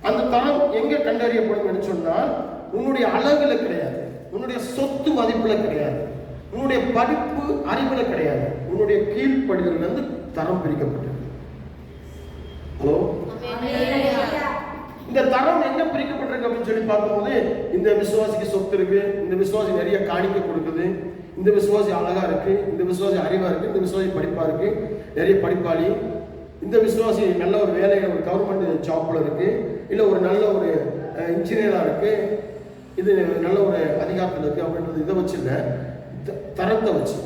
அந்த தரம் எங்க கண்டறியப்படும் சொன்னால், உன்னுடைய அழகுல கிடையாது, உன்னுடைய சொத்து மதிப்புல கிடையாது, உன்னுடைய படிப்பு அறிவுல கிடையாது, உன்னுடைய கீழ்ப்படிதல் இருந்து தரம் பிரிக்கப்பட்டது. ஹலோ, இந்த தரம் எங்க பிரிக்கப்பட்டிருக்கு அப்படின்னு சொல்லி பார்க்கும்போது, இந்த விசுவாசிக்கு சொத்து இருக்கு, இந்த விசுவாசி நிறைய காணிக்கை கொடுக்குது, இந்த விசுவாசி அழகா இருக்கு, இந்த விசுவாசி அறிவா இருக்கு, இந்த விசுவாசி படிப்பா இருக்கு, நிறைய படிப்பாளி, இந்த விசுவாசி நல்ல ஒரு வேலையில ஒரு கவர்மெண்ட் ஜாப்ல இருக்கு, இல்ல ஒரு நல்ல ஒரு இன்ஜினியரா இருக்கு, இது நல்ல ஒரு அதிகாரத்தில் இருக்கு அப்படின்றது இதை வச்சு இல்ல, தரத்தை வச்சு.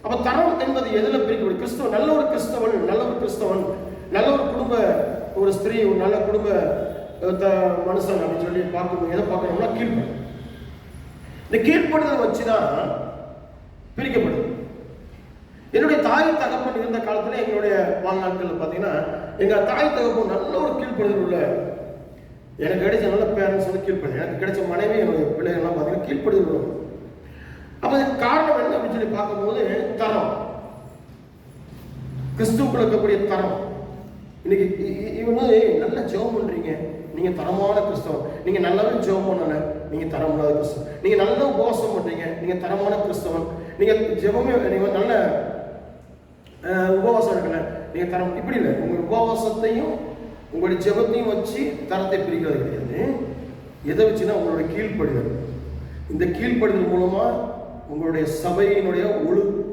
அப்ப தரம் என்பது எதுல பிரிக்கப்படும்? கிறிஸ்தவன் நல்ல ஒரு கிறிஸ்தவன், நல்ல ஒரு கிறிஸ்தவன், நல்ல ஒரு குடும்ப ஒரு ஸ்திரீ, ஒரு நல்ல குடும்ப மனுஷன் அப்படின்னு சொல்லி பார்க்கணும். எதை பார்க்கணும்னா கீழ்ப்படும். இந்த கீழ்ப்படுதலை வச்சுதான் பிரிக்கப்படுது. என்னுடைய தாய் தகப்பன் இருந்த காலத்துல, எங்களுடைய வாழ்நாட்கள் பார்த்தீங்கன்னா, எங்க தாய் தகப்பன் நல்ல ஒரு கீழ்ப்படுதல் உள்ள, எனக்கு கிடைச்ச நல்ல பேரண்ட்ஸ் வந்து கீழ்ப்படுது, எனக்கு கிடைச்ச மனைவி என்னுடைய பிள்ளைகள்லாம் பார்த்தீங்கன்னா கீழ்ப்படுதல் உள்ள. அப்ப காரணம் என்ன அப்படின்னு சொல்லி பார்க்கும்போது தரம், கிறிஸ்துவுக்குள்ள இருக்கக்கூடிய தரம். இன்னைக்கு இவங்க நல்ல ஜெபம் பண்றீங்க, நீங்க தரமான கிறிஸ்தவன். நீங்க நல்லாவே ஜெபம் பண்ணல, நீங்க தரமில்லாத கிறிஸ்தவன். நீங்க நல்ல உபவாசம் பண்றீங்க, நீங்க தரமான கிறிஸ்தவன். நீங்க ஜெபமே நீங்க நல்ல உபவாசம் இருக்கல, நீங்க தரம். இப்படி இல்லை, உங்க உபவாசத்தையும் உங்களுடைய ஜெபத்தையும் வச்சு தரத்தை பிரிக்கிறது கிடையாது. எதை வச்சுன்னா உங்களுடைய கீழ்ப்படிதல். இந்த கீழ்ப்படிதல் மூலமா உங்களுடைய சபையினுடைய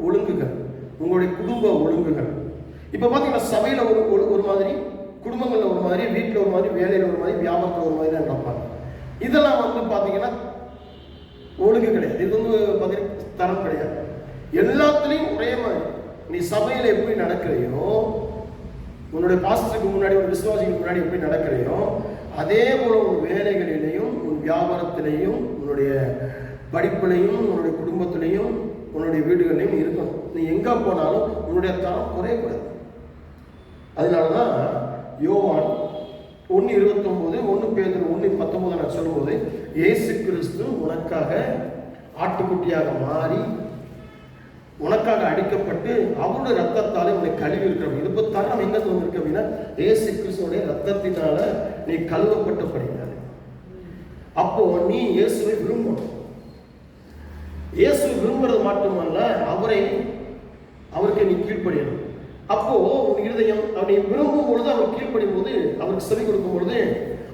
ஒழுங்குகள், உங்களுடைய குடும்ப ஒழுங்குகள். இப்ப பாத்தீங்கன்னா சபையில ஒரு மாதிரி, குடும்பங்கள்ல ஒரு மாதிரி, வீட்டுல ஒரு மாதிரி, வேலையில ஒரு மாதிரி, வியாபாரத்துல ஒரு மாதிரி தான் நடப்பாங்க. இதெல்லாம் வந்து பாத்தீங்கன்னா ஒழுங்கு கிடையாது. இது வந்து பாத்தீங்கன்னா தரம் கிடையாது. எல்லாத்துலயும் ஒரே மாதிரி. நீ சபையில எப்படி நடக்கிறையோ, உன்னுடைய பாஸ்டருக்கு முன்னாடி, ஒரு விசுவாசிக்கு முன்னாடி எப்படி நடக்கிறையோ, அதே போல உன் வேலைகளிலையும், உன் வியாபாரத்திலையும், உன்னுடைய படிப்பிலையும், உன்னுடைய குடும்பத்திலையும், உன்னுடைய வீடுகளையும் இருக்கணும். நீ எங்க போனாலும் உன்னுடைய தரம் குறையக்கூடாது. அதனாலதான் யோவான் 1:29, 1 பேதுரு 1:19 சொல்லும்போது, இயேசு கிறிஸ்து உனக்காக ஆட்டுக்குட்டியாக மாறி, உனக்காக அடிக்கப்பட்டு, அவருடைய ரத்தத்தாலே உன்னை கழுவி இருக்கிறவங்க. இது இப்போ தரம் எங்க தோன்றிருக்கு அப்படின்னா, இயேசு கிறிஸ்துவோடைய ரத்தத்தினால நீ கழுவப்பட்டப்படுகிறார். அப்போ நீ இயேசுவை விரும்பணும். இயேசு விரும்புறது மட்டுமல்ல, அவருக்கு நீ கீழ்ப்படியணும். அப்போ உன் இருதயம் அவனை விரும்பும் பொழுது, அவர் கீழ்ப்படியும் போது, அவருக்கு செவி கொடுக்கும் பொழுது,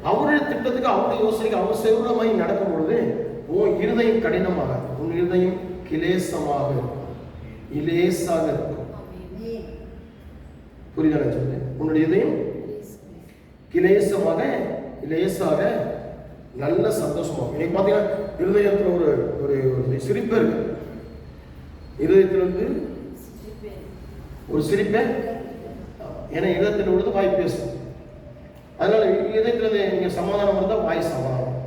அவருடைய திட்டத்துக்கு, அவருடைய யோசனைக்கு அவர் செவ்வளமாய் நடக்கும் பொழுது, உன் இருதயம் கடினமாக, உன் இருதயம் கிலேசமாக இருக்கும், இலேசாக இருக்கும். புரியுதா சொல்லு? உன்னுடைய இதயம் கிலேசமாக, லேசாக, நல்ல சந்தோஷமாக. இன்னைக்கு பார்த்தீங்கன்னா இருதயத்தில் ஒரு ஒரு சிரிப்பே இருக்கு. இருதயத்திலிருந்து ஒரு சிரிப்பே, ஏன்னா இதயத்தில் உள்ளது வாய் பேசும். அதனால இதயத்தில் நீங்க சமாதானம் இருந்தால் வாய் சமாதானம்.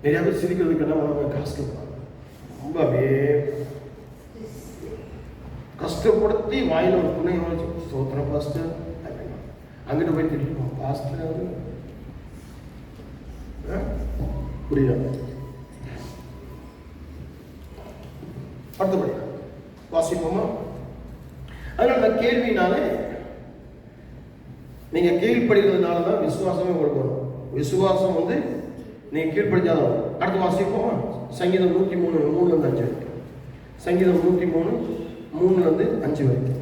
நிறைய பேர் சிரிக்கிறதுக்கு என்ன பண்ணுவாங்க, காசு கேட்பாங்க. ரொம்ப அப்படியே கஷ்டப்படுத்தி வாயில ஒரு துணை வச்சு ஸ்தோத்திரம் பாஸ்டர் அப்படின்னா, அங்கிட்டு போய் திட்டிருப்போம் பாஸ்டர். புரியுதா? அடுத்தபடி வாசிப்போமா? அதனால நான் கேள்வினாலே, நீங்க கீழ்ப்படுகிறதுனால தான் விசுவாசமே உங்களுக்கு வரும். விசுவாசம் வந்து நீங்க கீழ்ப்படுத்தாதான் வரும். அடுத்து வாசிப்போமா? சங்கீதம் 103, 3-5 வரைக்கும். சங்கீதம் 103, 3-5 வரைக்கும்.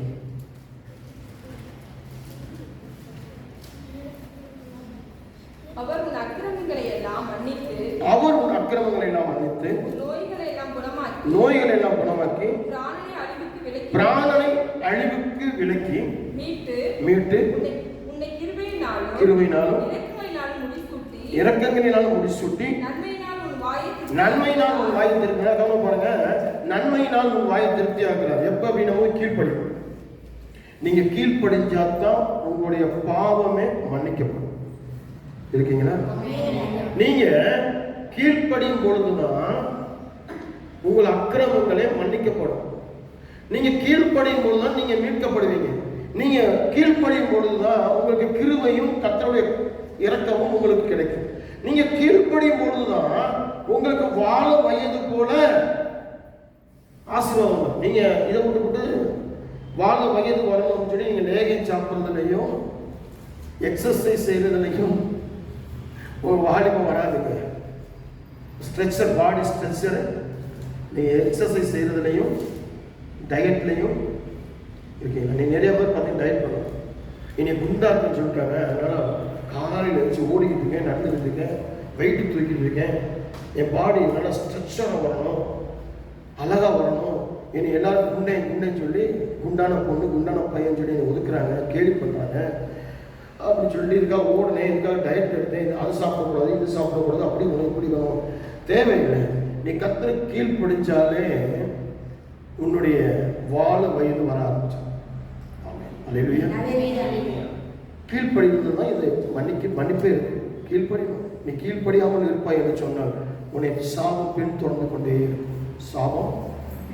அவர் உன் அக்கிரமங்களை எல்லாம் மன்னித்து, நோய்களை எல்லாம் குணமாக்கி, பிராணனை அழிவுக்கு விலக்கி, மீட்டு உன்னை கிருபையினாலும் இரக்கங்களினாலும் முடிசூட்டி, நன்மையினால் உன் வாயை திருப்தி. கவனம் பாருங்க, நன்மையினால் உன் வாயை திருப்தி ஆக்குறார். எப்ப அப்படின்னா கீழ்ப்படி. நீங்க கீழ்ப்படிஞ்சாதான் உங்களுடைய பாவமே மன்னிக்கப்படும். இருக்கீங்களா? நீங்க கீழ்ப்படியும் பொழுதுதான் உங்கள் அக்கிரமங்களே மன்னிக்கப்படும். நீங்க கீழ்ப்படியும் பொழுதுதான் நீங்க மீட்கப்படுவீங்க. நீங்க கீழ்ப்படியும் பொழுதுதான் உங்களுக்கு கிருபையும் கர்த்தருடைய இரக்கமும் உங்களுக்கு கிடைக்கும். நீங்க கீழ்ப்படியும் பொழுதுதான் உங்களுக்கு வாழ வயது போல ஆசீர்வாதம். நீங்க இதை விட்டு வாழ வயது வரணும்னு சொல்லி நீங்க லேகியம் சாப்பிட்றதுலையும் எக்ஸசைஸ் செய்யறதுலையும் ஒரு வாலிபம் வராதுங்க. ஸ்ட்ரெச்சர், பாடி ஸ்ட்ரெச்சர் நீங்க எக்ஸசைஸ் செய்யறதுலையும் டயட்லையும் இருக்கீங்க. நீ நிறைய பேர் பார்த்தீங்கன்னா டயட் பண்ணணும். இனி குண்டா இருக்குன்னு சொல்லிட்டாங்க, அதனால காலையில் வச்சு ஓடிக்கிட்டு இருக்கேன், நடந்துக்கிட்டு இருக்கேன், வெயிட்டு தூக்கிட்டு இருக்கேன், என் பாடி நல்லா ஸ்ட்ரெச்சராக வரணும், அழகாக வரணும். இனி எல்லாருக்கும் குண்டேன்னு சொல்லி குண்டான பொண்ணு குண்டான பையன் சொல்லி என்னை ஒதுக்குறாங்க, கேலி பண்ணுறாங்க. அப்படின்னு சொல்லி இதுக்காக ஓடுனேன், இதுக்காக டயட் எடுத்தேன், அது சாப்பிடக்கூடாது, இது சாப்பிடக்கூடாது, அப்படி வேணும் இப்படி வேணும். தேவையில்லை. நீ கர்த்தரை கீழ்ப்படிச்சாலே உன்னுடைய வாழ வயது வர ஆரம்பிச்சு. கீழ்ப்படிவது தான் இது மன்னிப்பே இருக்கு. கீழ்ப்படியும். நீ கீழ்ப்படியாமல் இருப்பாய் என்று சொன்னால் உன்னை சாபம் பின் தொடர்ந்து கொண்டே இருக்கும். சாபம்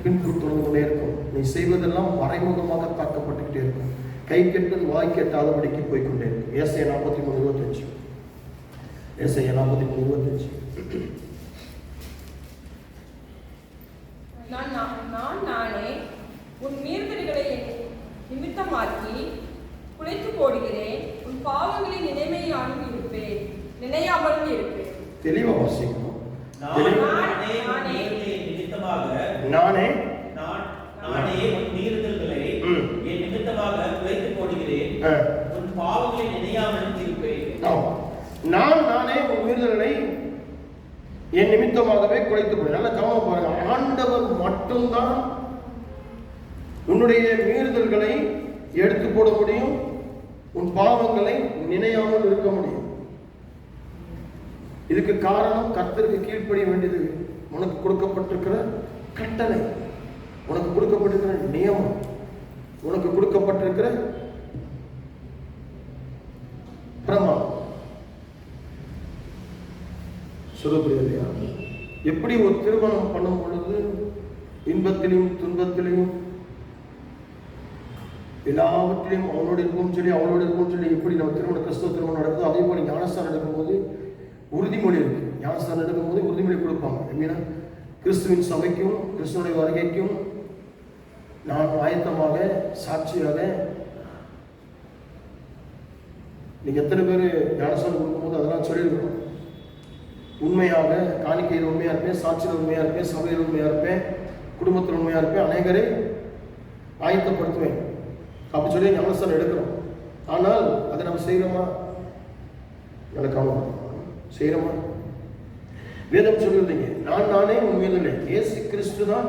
பின் தொடர்ந்து கொண்டே இருக்கும். நீ செய்வதெல்லாம் மறைமுகமாக தாக்கப்பட்டுக்கிட்டே இருக்கும். கை கெட்டது வாய் கெட்டாதபடிக்கு போய்கொண்டே இருக்கும். ஏசாயா 43:25. ஏசாயா 43:25. நானே உன் மீறுதல்களை நிமித்தமாக்கி குலைத்து போடுகிறேன், உன் பாவங்களை நினைமையாலும் இருப்பேன், நினையாமலும் இருப்பேன். தெளிவா வாசிக்கணும். நானே உன் மீறுதல்களை என் நிமித்தமாக குலைத்து போடுகிறேன், உன் பாவங்களை நினையாமலும் இருப்பேன். நானே உன் மீறுதல்களை என் நிமித்தமாகவே குலைத்து போய். நல்ல கவனம் பாருங்க. ஆண்டவர் மட்டும்தான் உன்னுடைய மீறுதல்களை எடுத்து போட முடியும், உன் பாவங்களை நினையாமல் இருக்க முடியும். இதுக்கு காரணம் கர்த்தருக்கு கீழ்ப்படிய வேண்டியது. உனக்கு கொடுக்கப்பட்டிருக்கிற கட்டளை, உனக்கு கொடுக்கப்பட்டிருக்கிற நியமம், உனக்கு கொடுக்கப்பட்டிருக்கிற பிரமாணம். சொல்லப்படுது. எப்படி ஒரு திருமணம் பண்ணும் பொழுது இன்பத்திலையும் துன்பத்திலையும் எல்லாவற்றிலையும் அவனோடு இருக்கும் சொல்லி அவளோடு இருக்கும் சொல்லி எப்படி நம்ம திருமணம் கிறிஸ்தவ திருமணம் நடக்குதோ அதே போல ஞானஸ்தானம் எடுக்கும்போது உறுதிமொழி இருக்கு. ஞானஸ்தானம் எடுக்கும்போது உறுதிமொழி கொடுப்பாங்க. எப்படின்னா கிறிஸ்துவின் சபைக்கும் கிறிஸ்துவனுடைய வருகைக்கும் நான் ஆயத்தமாக சாட்சியாக. நீங்க எத்தனை பேர் ஞானஸ்தானம் கொடுக்கும்போது அதெல்லாம் சொல்லியிருக்கணும். உண்மையாக காணிக்கையில் உண்மையா இருப்பேன், சாட்சியில் உண்மையா இருப்பேன், சபையில் உண்மையா இருப்பேன், குடும்பத்தில் உண்மையா இருப்பேன், அநேகரை ஆயத்தப்படுத்துவேன் அப்படி சொல்லி ஞானஸ்தானம் எடுக்கிறோம். ஆனால் அதை நம்ம செய்யறோமா? கவனம் செய்யறோமா? வேதம் சொல்லுறீங்க, நானே உன் மீறுதலை. இயேசு கிறிஸ்து தான்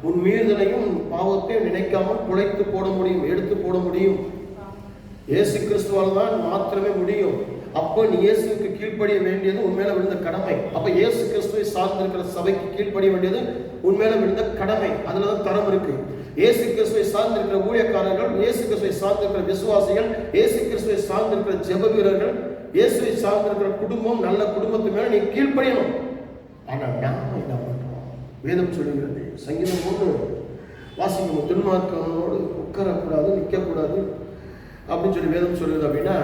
உன் மீறுதலையும் உன் பாவத்தையும் நினைக்காமல் குலைத்து போட முடியும், எடுத்து போட முடியும். இயேசு கிறிஸ்துவால் தான் மாத்திரமே முடியும். அப்போ நீ இயேசுக்கு கீழ்ப்படிய வேண்டியது உண்மையில விழுந்த கடமை. அப்ப இயேசு கிறிஸ்துவை சார்ந்திருக்கிற சபைக்கு கீழ்ப்படிய வேண்டியது உண்மையில விழுந்த கடமை. அதுலதான் தரம் இருக்கு. இயேசு கிறிஸ்துவை சார்ந்திருக்கிற ஊழியக்காரர்கள், இயேசு கிறிஸ்துவை சார்ந்திருக்கிற விசுவாசிகள், இயேசு கிறிஸ்துவை சார்ந்திருக்கிற ஜெப வீரர்கள், இயேசுவை சார்ந்திருக்கிற குடும்பம், நல்ல குடும்பத்து மேல நீ கீழ்ப்படியணும். ஆனா நாம என்ன பண்றோம்? வேதம் சொல்லுகிறது, சங்கீதம் 1 வாசிக்கணும், துன்மார்க்கனோடு உட்காரக்கூடாது, நிற்கக்கூடாது அப்படின்னு சொல்லி வேதம் சொல்லுது. அப்படின்னா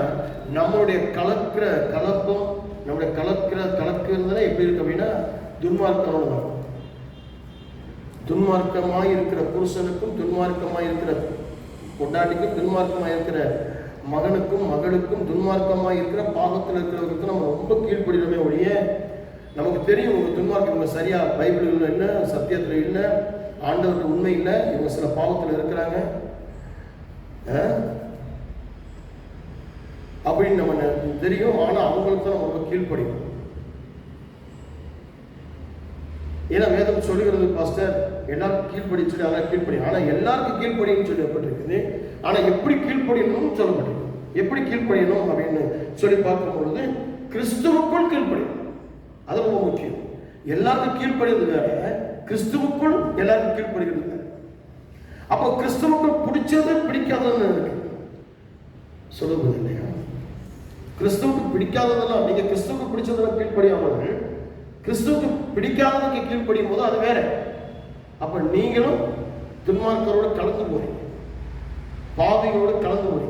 நம்மளுடைய கலப்பம், நம்முடைய கலக்குறதுனா எப்படி இருக்கு அப்படின்னா துன்மார்க்கனோடு தான். துன்மார்க்கமாய் இருக்கிற புருஷனுக்கும் துன்மார்க்கமாய் இருக்கிற பொண்டாட்டிக்கும் துன்மார்க்கமாய் இருக்கிற மகனுக்கும் மகளுக்கும் துன்மார்க்கமாய் இருக்கிற பாகத்தில் இருக்கிறவர்களுக்கும் நம்ம ரொம்ப கீழ்ப்படினோமே ஒழிய நமக்கு தெரியும் இவங்க துன்மார்க்கம், இவங்க சரியா பைபிள் இல்லை, சத்தியத்தில் இல்லை, ஆண்டவருக்கு உண்மை இல்லை, இவங்க சில பாவத்தில் இருக்கிறாங்க அப்படின்னு நம்ம தெரியும். ஆனா அவங்களுக்கு தான் நம்ம ரொம்ப கீழ்ப்படியும். ஏன்னா வேதம் சொல்லுகிறது, பாஸ்டர் எல்லாருக்கும் கீழ்ப்படி சொல்லி அதெல்லாம் கீழ்ப்படியும். ஆனா எல்லாருக்கும் கீழ்ப்படின்னு சொல்லப்பட்டிருக்குது. ஆனா எப்படி கீழ்ப்படியணும்னு சொல்லப்பட்டிருக்கு. எப்படி கீழ்ப்படியணும் அப்படின்னு சொல்லி பார்க்கும் பொழுது கிறிஸ்துவுக்குள் கீழ்ப்படியும். அது ரொம்ப முக்கியம். எல்லாருக்கும் கீழ்ப்படிறது வேற, கிறிஸ்துவுக்குள் எல்லாருக்கும் கீழ்ப்படுகிறது வேற. அப்போ கிறிஸ்துவுக்குள் பிடிச்சது பிடிக்காததுன்னு இருக்கு சொல்லுவது இல்லையா? கிறிஸ்துவுக்கு பிடிக்காததெல்லாம் நீங்க கிறிஸ்துவுக்கு பிடிச்சதெல்லாம் கீழ்ப்படியாமல் கிறிஸ்துவுக்கு பிடிக்காததுக்கு கீழ்ப்படியும் போது அது வேற. அப்ப நீங்களும் துன்மார்க்கரோடு கலந்து போறீங்க, பாவிகளோடு கலந்து போறீங்க.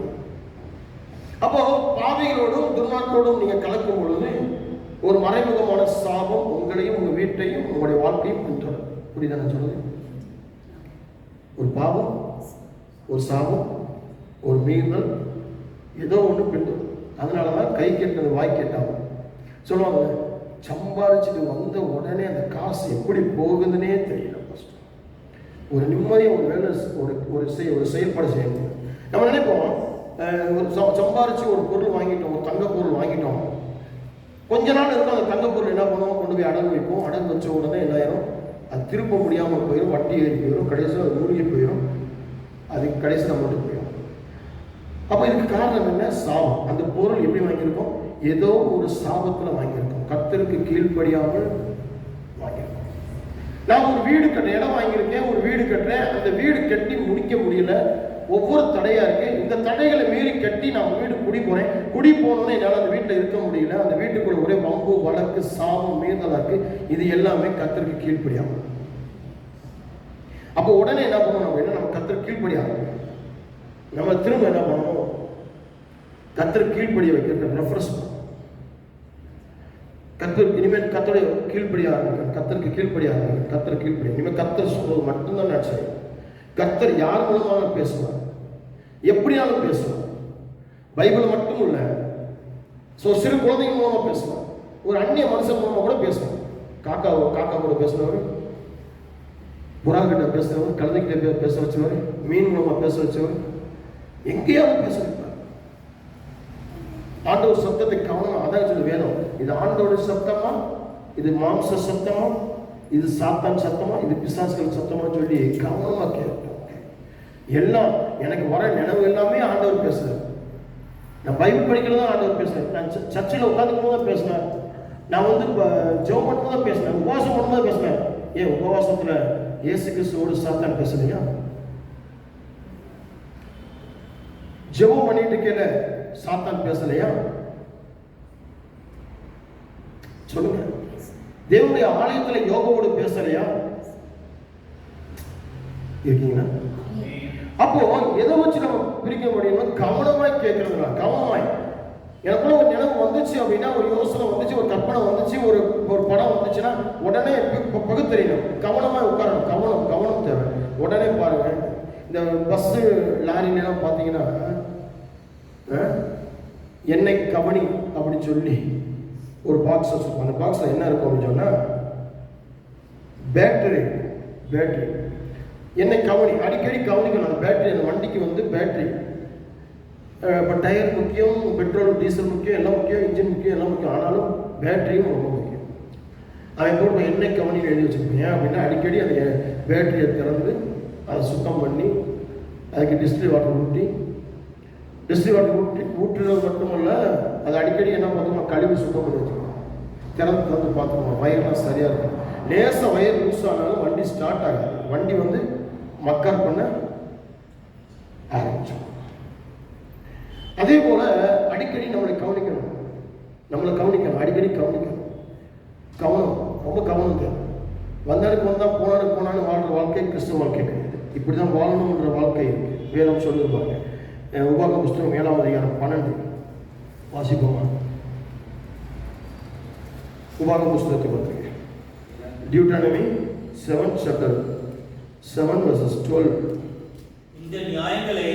பாவிகளோடும் துன்மார்க்கோடும் நீங்க கலக்கும் பொழுது ஒரு மறைமுகமான சாபம் உங்களையும் உங்க வீட்டையும் உங்களுடைய வாழ்க்கையும் பின்தொடரும். புரியுதா நான் சொல்றது? ஒரு பாவம், ஒரு சாபம், ஒரு மீறல், ஏதோ ஒன்று பின்தொடரும். அதனாலதான் கை கெட்டது வாய் கெட்டாங்க சொல்லுவாங்க. சம்பாதிச்சுட்டு வந்த உடனே அந்த காசு எப்படி போகுதுன்னே தெரியல. ஒரு நிம்மதியை ஒரு வேலை ஒரு செயல்பாடு செய்யணும். நம்ம நினைப்போம் ஒரு சம்பாரிச்சு ஒரு பொருள் வாங்கிட்டோம், ஒரு தங்க பொருள் வாங்கிட்டோம், கொஞ்ச நாள் இருக்கும். அந்த தங்க பொருள் என்ன பண்ணுவோம், கொண்டு போய் அடகு வைப்போம். அடகு வச்ச உடனே என்ன ஆயிரும், அது திருப்ப முடியாமல் போயிடும், வட்டி ஏறி போயிடும், கடைசியில் அது மூழ்கி போயிடும், அதுக்கு கடைசியில் மட்டும் போயிடும். அப்போ இதுக்கு காரணம் என்ன? சாபம். அந்த பொருள் எப்படி வாங்கியிருக்கோம்? ஏதோ ஒரு சாபத்தில் வாங்கியிருக்கோம், கர்த்தருக்கு கீழ்ப்படியாமல் வாங்கியிருக்கோம். நான் ஒரு வீடு கட்டுறேன், இடம் வாங்கியிருக்கேன், ஒரு வீடு கட்டுறேன், அந்த வீடு கட்டி முடிக்க முடியல, ஒவ்வொரு தடையா இருக்கு. இந்த தடைகளை மீறி கட்டி நான் வீடு குடி போறேன். குடி போனோன்னு என்னால் அந்த வீட்டில் இருக்க முடியல. அந்த வீட்டுக்குள்ள ஒரே வம்பு, வழக்கு, சாபம், மீறலா இருக்கு. இது எல்லாமே கர்த்தருக்கு கீழ்ப்படியாமல். அப்போ உடனே என்ன பண்ணணும் அப்படின்னா, நம்ம கர்த்தருக்கு கீழ்ப்படியாமல் நம்ம திரும்ப என்ன பண்ணணும், கர்த்தருக்கு கீழ்ப்படிய வைக்கிறது ரெஃபரன்ஸ். கர்த்தருக்கு இனிமேல் கர்த்தருடைய கீழ்ப்படியா இருக்க, கர்த்தருக்கு கீழ்ப்படியா இருக்க, கர்த்தருக்கு கீழ்ப்படியா. இனிமேல் கர்த்தர் சொல்றது மட்டும்தான் நான் செய்வேன். கர்த்தர் யார் மூலமாக பேசுவார், எப்படியாலும் பேசுவார். பைபிள் மட்டும் இல்ல, சிறு குழந்தைங்க மூலமா பேசுவார், ஒரு அந்நிய மனுஷன் மூலமா கூட பேசுவார். காக்கா கூட பேசுறவர், புறா கிட்ட பேசுறவர், கழுதைகிட்ட பேச வச்சவர், மீன் மூலமா பேச வச்சவர், எங்கேயாவது பேச வைப்பார். ஆண்டவர் சத்தத்தை கவனம். அதான் சொல்லி வேணும், இது ஆண்டோட சத்தமா, இது மாம்ச சத்தமா, இது சாத்தான் சத்தமா, இது பிசாசுகள் சத்தமா சொல்லி கவனமா கேட்கும். எல்லாம் எனக்கு வர நினைவு எல்லாமே ஆண்டவர் பேசுறாரு. நான் பைபிள் படிக்கிறது தான் ஆண்டவர் பேசுறேன். நான் சர்ச்சில் உட்காந்துக்கும் போது தான் பேசினேன். நான் ஜெபம் பண்ணும்போது தான் பேசினேன். உபவாசம் பண்ணும்போது பேசினேன். ஏன் உபவாசத்துல இயேசு கிறிஸ்துவோடு சாத்தான் பேசலையா? ஜெபம் பண்ணிட்டு இருக்கல சாத்தான் பேசலையா? சொல்லுங்க. தேவனுடைய ஆலயத்துல யோகோடு பேசலையா? இருக்கீங்களா? அப்போ எதை வச்சு நம்ம பிரிக்க முடியும்? கவனமாய் கேட்கறதுனா, கவனமாய். எனக்குள்ள ஒரு நினைவு வந்துச்சு அப்படின்னா, ஒரு யோசனை வந்துச்சு, ஒரு கற்பனை வந்துச்சு, ஒரு படம் வந்துச்சுன்னா உடனே பகுத்தறியணும். கவனமாய் உட்காரணும். கவனம் தேவை. உடனே பாருங்க, இந்த பஸ் லாரிலாம் பார்த்தீங்கன்னா என்னை கவனி அப்படின்னு சொல்லி ஒரு பாக்ஸ் வச்சிருப்போம். அந்த பாக்ஸ்ல என்ன இருக்கும் அப்படின்னு சொன்னா, பேட்டரி என்னை கவனி, அடிக்கடி கவனிக்கணும். அந்த பேட்டரி, அந்த வண்டிக்கு பேட்டரி, இப்போ டயர் முக்கியம், பெட்ரோல் டீசல் முக்கியம், எல்லாம் முக்கியம், இன்ஜின் முக்கியம், எல்லாம் முக்கியம். ஆனாலும் பேட்டரியும் ரொம்ப முக்கியம். அவன் போட்டு என்னை கவனின்னு எழுதி வச்சுருப்பேன். ஏன் அப்படின்னா, அடிக்கடி அந்த பேட்டரியை திறந்து அதை சுத்தம் பண்ணி அதுக்கு டிஸ்டில் வாட்டர் ஊற்றுறது மட்டுமல்ல, அது அடிக்கடி என்ன பார்த்தோம்னா கழிவு சுத்தம் பண்ணி வச்சுக்கணும். திறந்து பார்த்துக்கணும், வயர்லாம் சரியாக இருக்கும். லேசாக வயர் லூஸ் ஆனாலும் வண்டி ஸ்டார்ட் ஆகாது. வண்டி மக்கர் பண்ண ஆரம்பிச்சோம். அதே போல அடிக்கடி நம்மளை கவனிக்கணும். அடிக்கடி கவனிக்கணும். கவனம், ரொம்ப கவனம் தேவை. வந்தாலுக்கு வந்தா போனாலும் வாழ்ற வாழ்க்கை கிறிஸ்துவ வாழ்க்கை கிடையாது. இப்படிதான் வாழணும்ன்ற வாழ்க்கை வேதம் சொல்லியிருப்பாங்க. உபாகம புஸ்தகம் 7ஆம் அதிகாரம் 12 வாசிப்போமா? உபாகம புஸ்தகத்தை பற்றி Deuteronomy 7 chapter 7 verses 12. இந்த நியாயங்களை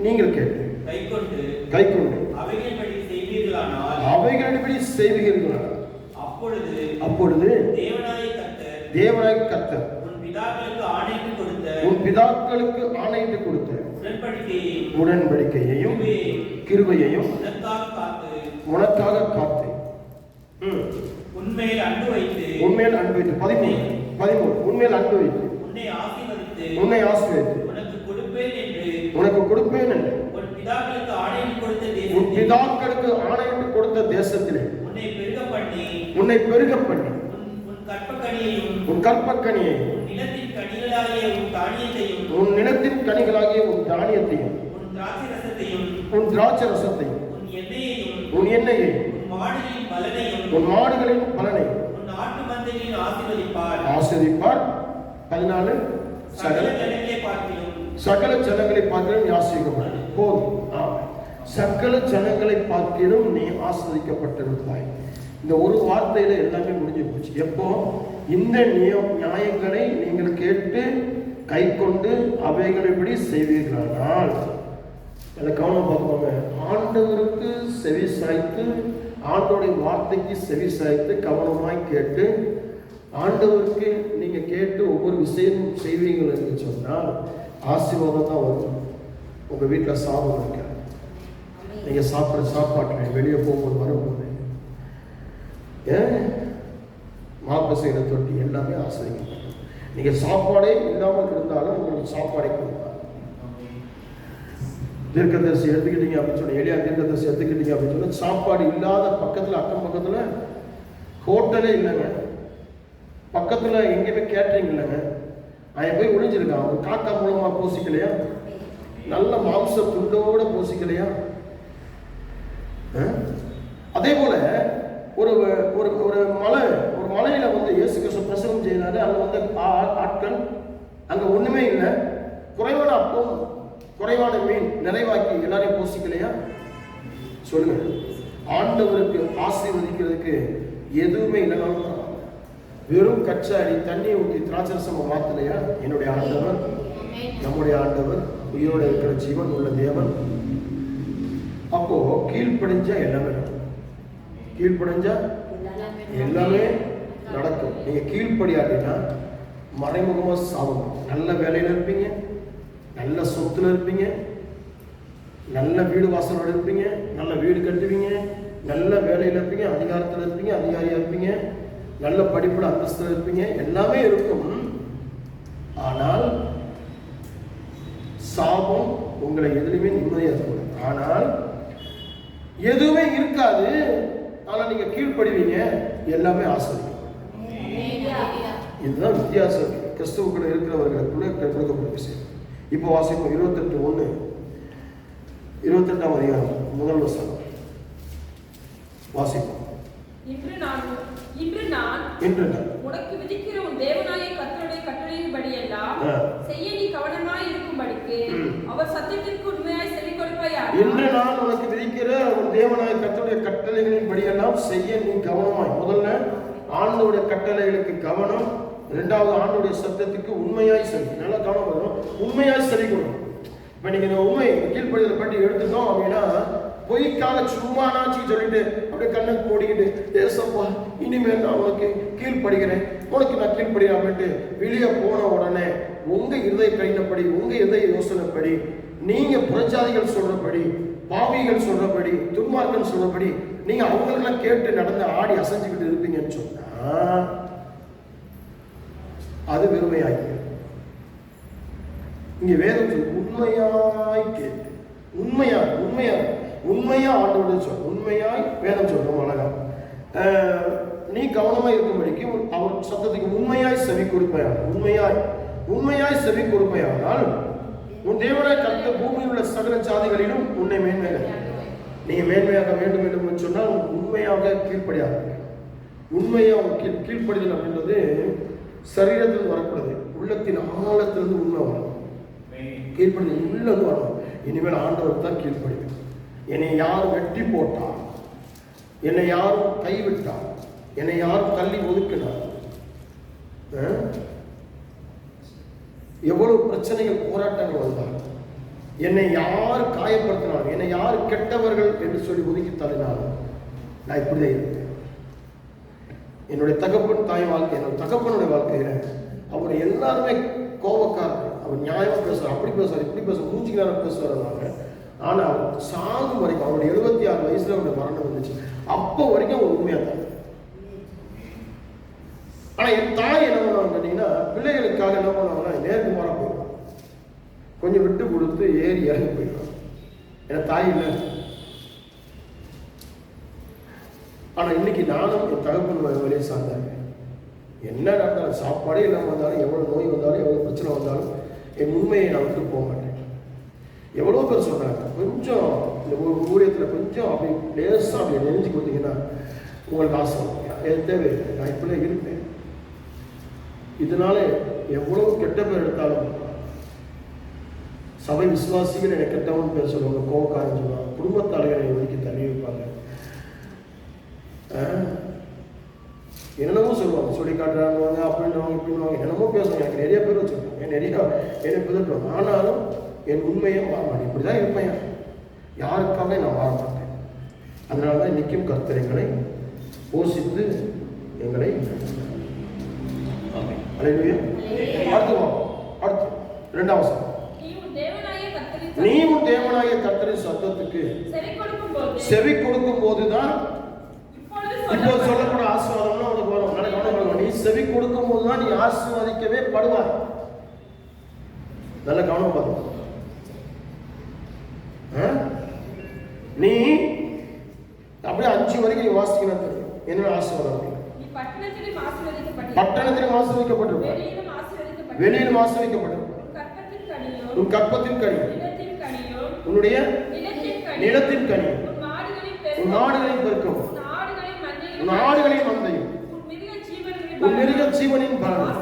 நீங்கள் கேட்டு கைக்கொண்டு அவைகளின்படி செய்வீர்களானால் அப்பொழுது தேவனாய் கர்த்தர் உன் பிதாக்களுக்கு ஆணையிட்டு கொடுத்த உடன்படிக்கையையும் கிருபையையும் உனக்காக காத்து உன்மேல் அன்பு வைத்து 13 உன்மேல் அன்பு வைத்து உன்னை ஆசீர்வதித்து உனக்கு கொடுப்பேன் என்று உன் பிதாக்களுக்கு ஆணையிட்டு கொடுத்த தேசத்திலே உன்னை பெருக பண்ணி உன் கற்பக்கனியையும் உன் நிலத்தின் கனிகளாகிய உன் தானியத்தையும் உன் திராட்சை ரசத்தையும் உன் எண்ணெயையும் உன் மாடுகளின் பலனை ஆசீர்வதிப்பார். 14 சகல ஜனங்களை பார்க்கிறோம் ஆசீர்வதிக்கப்படும். போதும். சகல ஜனங்களை பார்க்கிலும் நீ ஆஸ்வதிக்கப்பட்டிருப்பாய். இந்த ஒரு வார்த்தையில எல்லாமே முடிஞ்சு போச்சு. எப்போ இந்த நியாயங்களை நீங்கள் கேட்டு கை கொண்டு அவைகளின்படி செய்வீர்களானால், கவனம் பார்ப்போங்க, ஆண்டவருக்கு செவி சாய்த்து, ஆண்டோடைய வார்த்தைக்கு செவி சாய்த்து கவனமாய் கேட்டு ஆண்டவருக்கு நீங்க கேட்டு ஒவ்வொரு விஷயமும் செய்வீங்கள் என்று சொன்னால் ஆசீர்வாதம் தான் வரும். உங்க வீட்டில் சாபம் இருக்காது. நீங்க சாப்பிட்ற சாப்பாட்டு வெளியே போகும்போது வரும்போது மாப்பசைகளை தொட்டி எல்லாமே ஆசிரியப்படும். நீங்க சாப்பாடே இல்லாமல் இருந்தாலும் உங்களுக்கு சாப்பாடே கொடுப்பாங்க. தீர்க்கதரிசி எடுத்துக்கிட்டீங்க அப்படின்னு சொன்ன, எளியா தீர்க்கதரிசி எடுத்துக்கிட்டீங்க அப்படின்னு சொன்னா, சாப்பாடு இல்லாத பக்கத்துல அக்கம் பக்கத்துல ஹோட்டலே இல்லைங்க, பக்கத்துல எங்கேயுமே கேட்டரிங் இல்லைங்க. அவன் போய் ஒளிஞ்சிருக்கான். அவன் காக்கா மூலமா பூசிக்கலையா? நல்ல மாம்ச துண்டோட பூசிக்கலையா? அதே போல ஒரு ஒரு ஒரு மலையில வந்து இயேசு கிறிஸ்து பிரசங்கம் செய்யறாரு. அங்க வந்து ஆட்கள் அங்க ஒண்ணுமே இல்லை, குறைவான அப்பம் குறைவான மீன் நிறைவாக்கி எல்லாரையும் போசிக்கலையா? சொல்லுங்க. ஆண்டவருக்கு ஆசீர்வதிக்கிறதுக்கு எதுவுமே இல்லைனாலும் வெறும் கச்சாடி தண்ணி ஊற்றி திராட்சரசமா மாத்தலையா? என்னுடைய ஆண்டவர், நம்முடைய ஆண்டவர், உயிரோட இருக்கிற ஜீவன் உள்ள தேவன். அப்போ கீழ்ப்படிஞ்சா எல்லாமே நடக்கும். கீழ்ப்படிஞ்சா எல்லாமே நடக்கும். நீங்க கீழ்ப்படியாட்டினா மறைமுகமா சாபம். நல்ல வேலையில இருப்பீங்க, நல்ல சொத்துல இருப்பீங்க, நல்ல வீடு வாசலோட இருப்பீங்க, நல்ல வீடு கட்டுவீங்க, நல்ல வேலையில இருப்பீங்க, அதிகாரத்தில் இருப்பீங்க, அதிகாரியா இருப்பீங்க, நல்ல படிப்புல அந்தஸ்துல இருப்பீங்க, எல்லாமே இருக்கும். ஆனால் சாபம் உங்களை எதுலையுமே நிம்மதியா இருக்கும். ஆனால் எதுவுமே இருக்காது. ஆனா நீங்க கீழ்ப்படுவீங்க, எல்லாமே ஆசிரியம். இதுதான் வித்தியாசம் கிறிஸ்துவுக்குள்ள இருக்கிறவர்களுக்குள்ள கொடுக்கப்பட்ட விஷயம். இப்போ வாசிப்போம் 28:1, 28ஆம் அதிகாரம் முதல் வசனம் வாசிப்போம். இன்று நான் உனக்கு விதிக்கிற உன் தேவனாகிய கர்த்தருடைய கட்டளையின்படி எல்லாம் செய்ய நீ கவனமாய் இருக்கும்படிக்கு அவர் சத்தியத்திற்கு உண்மையாய் செவி கொடுப்பாயாக. இன்று நான் உனக்கு விதிக்கிற உன் தேவனாகிய கர்த்தருடைய கட்டளைகளின்படி எல்லாம் செய்ய நீ கவனமாய். முதல்ல ஆண்டவருடைய கட்டளைகளுக்கு கவனம், இரண்டாவது ஆண்டவருடைய சத்தத்துக்கு உண்மையாய் செவி. நல்லா கவனம் வரும், உண்மையாய் செவி கொடுக்கும். இப்ப நீங்க இந்த உண்மை கீழ்ப்படுதலை பற்றி எடுத்துட்டோம் அப்படின்னா, பொய்க்காக சும்மா நாச்சு சொல்லிட்டு அப்படியே கண்ணை மூடிக்கிட்டு, ஏசப்பா இனிமேல் நான் உனக்கு கீழ்ப்படுகிறேன், உனக்கு நான் கீழ்ப்படுகிறேன் அப்படின்ட்டு வெளியே போன உடனே உங்க இருதய கடினப்படி, உங்க இருதய யோசனைப்படி, நீங்க புறஜாதிகள் சொல்றபடி, பாவிகள் சொல்றபடி, துன்மார்க்கன் சொல்றபடி நீங்க அவங்களெல்லாம் கேட்டு நடந்து ஆடி அசைஞ்சுக்கிட்டு இருப்பீங்கன்னு சொன்னா அது வெறுமையாகி. இங்க வேதம் சொல்லு, உண்மையாய் கேட்டு, உண்மையா ஆண்டோட சொல், உண்மையாய் வேதம் சொல்றோம் அழகா. நீ கவனமா இருக்கும்படிக்கு அவர் சத்தத்துக்கு உண்மையாய் செவி கொடுப்பையால், உண்மையாய் செவி கொடுப்பையானால் உன் தேவனாய் கர்த்தர் பூமியில் உள்ள சகல ஜாதிகளிலும் உன்னை மேன்மையாக, நீங்க மேன்மையாக வேண்டும் என்று சொன்னால் உண்மையாக கீழ்ப்படியாக. உண்மையா கீழ்ப்படுதல் அப்படின்றது சரீரத்திலிருந்து வரக்கூடாது, உள்ளத்தின் ஆழத்திலிருந்து உண்மை வரும். கீழ்ப்படுதல் உள்ள வரணும். இனிமேல் ஆண்டவர் தான் கீழ்ப்படுவேன். என்னை யார் வெட்டி போட்டார், என்னை யாரும் கைவிட்டார், என்னை யாரும் தள்ளி ஒதுக்கினார், எவ்வளவு பிரச்சனைகள் போராட்டங்கள் வந்தார், என்னை யார் காயப்படுத்தினார், என்னை யார் கெட்டவர்கள் என்று சொல்லி ஒதுக்கி தள்ளினாலும் நான் இப்படிதான் இருப்பேன். என்னுடைய தகப்பன் தாய் வாழ்க்கை, என்னோட தகப்பனுடைய வாழ்க்கையில அவர் எல்லாருமே கோபக்காரர். அவர் நியாயமா பேசுறார், அப்படி பேசுறார், இப்படி பேசுறார், மூஞ்சிக்கார பேசுறாங்க. ஆனா சாகும் வரைக்கும், அவருடைய 76 வயசுல அவருடைய மரணம் வந்துச்சு, அப்போ வரைக்கும் அவர் உண்மையா தான். ஆனா என் தாய் என்ன பண்ணுவாங்க கேட்டீங்கன்னா, பிள்ளைகளுக்காக என்ன பண்ணுவாங்கன்னா நேர்மாறா போயிடுவாங்க, கொஞ்சம் விட்டு கொடுத்து ஏறி இறங்கி போயிடுவாங்க. ஏன்னா தாய் இல்லை. ஆனா இன்னைக்கு நானும் என் தகப்பன் வழியை சார்ந்தாங்க. என்ன நடந்தாலும், சாப்பாடே இல்லாமல் வந்தாலும், எவ்வளவு நோய் வந்தாலும், எவ்வளவு பிரச்சனை வந்தாலும் என் உண்மையை நான் விட்டு போக மாட்டேன். எவ்வளோ பேர் சொல்றாங்க, கொஞ்சம் இந்த ஊழியத்தில் கொஞ்சம் அப்படி லேசாக அப்படி நெஞ்சு கொடுத்தீங்கன்னா உங்களுக்கு ஆசை தேவையில்லை, நான் இப்படியே இருப்பேன். இதனால எவ்வளவு கெட்ட பேர் எடுத்தாலும் சபை விசுவாசிகள் என்னை கெட்டவன் பேர் சொல்லுவாங்க, கோவக்காரன் சொல்லுவாங்க, குடும்பத்தாளர்களை ஒதுக்கி தள்ளி வைப்பாங்க, என்னென்னமோ சொல்லுவாங்க, சொல்லி காட்டுறாங்க, அப்படின்றவங்க இப்படின்வாங்க, என்னமோ பேசுவாங்க. எனக்கு நிறைய பேர் வச்சுருப்பாங்க, என்னை பிதற்றுவாங்க. ஆனாலும் என் உண்மையை மாற மாட்டேன், இப்படி தான் இருப்பேன், யாருக்காக நான் மாற மாட்டேன். அதனால தான் இன்னைக்கும் கர்த்தர் எங்களை போஷித்து எங்களை அல்லேலூயா. அடுத்து 2ஆம் வசனம். நீ உன் தேவனாகிய கர்த்தரின் சத்தத்துக்கு செவி கொடுக்கும் போதுதான் இப்போ சொல்லக்கூட ஆசீர்வாதம்னா உனக்கு வரும். நல்ல கவனம். நீ செவி கொடுக்கும் போதுதான் நீ ஆசீர்வதிக்கவே படுவாய். நல்ல கவனம் பார்த்து. நீ அப்படியே 5 வரைக்கும் நீ வாசிக்கணும் தெரியும். என்ன ஆசீர்வாதம்? பட்டணத்திலும் ஆசீர்வதிக்கப்பட்டிருப்பாய், வெளியிலும் ஆசீர்வதிக்கப்பட்டிருப்பாய். உன் கற்பத்தின் கனி, உன்னுடைய நிலத்தின் கனி, உன் நாடுகளின் பெருக்கம், உன் ஆடுகளின் மந்தையும், உன் மிருக ஜீவனின் பலன்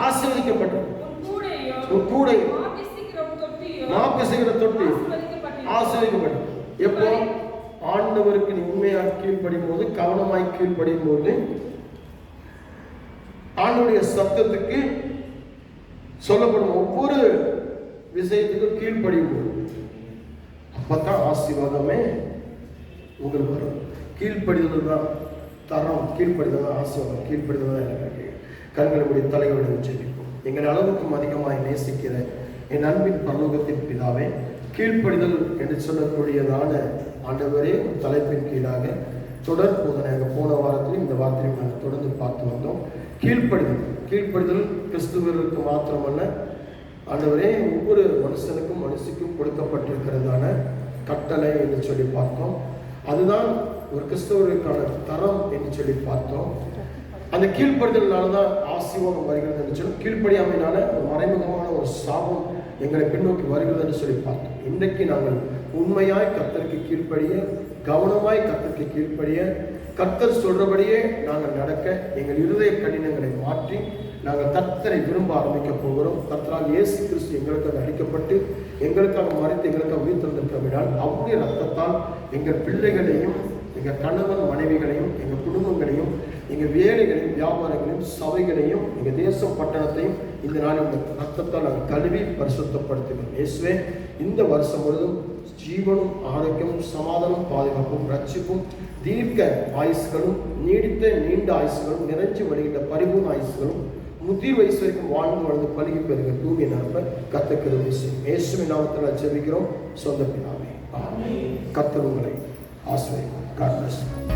ஆசீர்வதிக்கப்பட்டது. உன் கூடையும் மாப்பிசைகிற தொட்டி ஆசீர்வதிக்கப்பட்டது. எப்போ? ஆண்டவருக்கு நீ உண்மையாக கீழ்ப்படியும் போது, கவனமாய் கீழ்ப்படியும் போது, ஆண்டவருடைய சத்தத்துக்கு சொல்லப்படும் ஒவ்வொரு விஷயத்துக்கும் கீழ்ப்படியும் போது, அப்பதான் ஆசீர்வாதமே உங்களுக்கு வரும். கீழ்ப்படிதல் தான் தரம், கீழ்ப்படிதல் தான் ஆசீர்வாதம், கீழ்ப்படிதல் தான் எனக்கு. கண்களுடைய தலைகளுடைய உச்சரிப்போம். எங்கள் அளவுக்கும் அதிகமாய் நேசிக்கிற என் அன்பின் பரலோகத்தின் பிதாவே, கீழ்ப்படிதல் என்று சொல்லக்கூடியதான ஆண்டவரே தலைப்பின் கீழாக தொடர் போதனையாக போன வாரத்திலும் இந்த வாரத்திலும் நாங்கள் தொடர்ந்து பார்த்து வந்தோம். கீழ்ப்படிதல் கிறிஸ்துவருக்கு மாத்திரமல்ல, ஆண்டவரே ஒவ்வொரு மனுஷனுக்கும் கொடுக்கப்பட்டிருக்கிறதான கட்டளை என்று சொல்லி பார்த்தோம். அதுதான் ஒரு கிறிஸ்தவர்களுக்கான தரம் என்று சொல்லி பார்த்தோம். அந்த கீழ்ப்படிதல்னால தான் ஆசீர்வாதம் வருகிறது என்று சொல்லி, கீழ்ப்படியாமையினால ஒரு மறைமுகமான ஒரு சாபம் எங்களை பின்னோக்கி வருகிறது என்று சொல்லி பார்த்தோம். இன்றைக்கு நாங்கள் உண்மையாய் கர்த்தருக்கு கீழ்ப்படிய, கவனமாய் கர்த்தருக்கு கீழ்ப்படிய, கர்த்தர் சொல்றபடியே நாங்கள் நடக்க எங்கள் இருதய கடினங்களை மாற்றி நாங்கள் கர்த்தரை விரும்ப ஆரம்பிக்க போகிறோம். கர்த்தராக இயேசு கிறிஸ்து எங்களுக்காக அளிக்கப்பட்டு எங்களுக்காக மறித்து எங்களுக்காக உயிர்த்தெழுந்திருக்கிறபடியால் அவருடைய ரத்தத்தால் எங்கள் பிள்ளைகளையும், எங்கள் கணவன் மனைவிகளையும், எங்கள் குடும்பங்களையும், எங்கள் வேலைகளையும், வியாபாரங்களையும், சபைகளையும், எங்கள் தேசம் பட்டணத்தையும் இந்த நாளில் இந்த ரத்தத்தால் நாங்கள் கழுவி பரிசுத்தப்படுத்துகிறோம். இயேசுவே, இந்த வருஷம் முழுவதும் ஜீவனும் ஆரோக்கியமும் சமாதானம் பாதுகாப்பும் ரட்சிப்பும் தீர்க்க ஆயுசுகளும் நீண்ட ஆயுசுகளும் நிறைஞ்சு வருகின்ற பரிபூர்ண ஆயுசுகளும் முதிர் வயசு வரைக்கும் வாழ்ந்து பழகி பெறுகிற தூவி நடப்ப கர்த்தர் இயேசுவின் நாமத்தில் ஜெபிக்கிறோம். சொந்த பிதாவே, கர்த்தர் உங்களை ஆசீர்வதிப்பார். God bless you.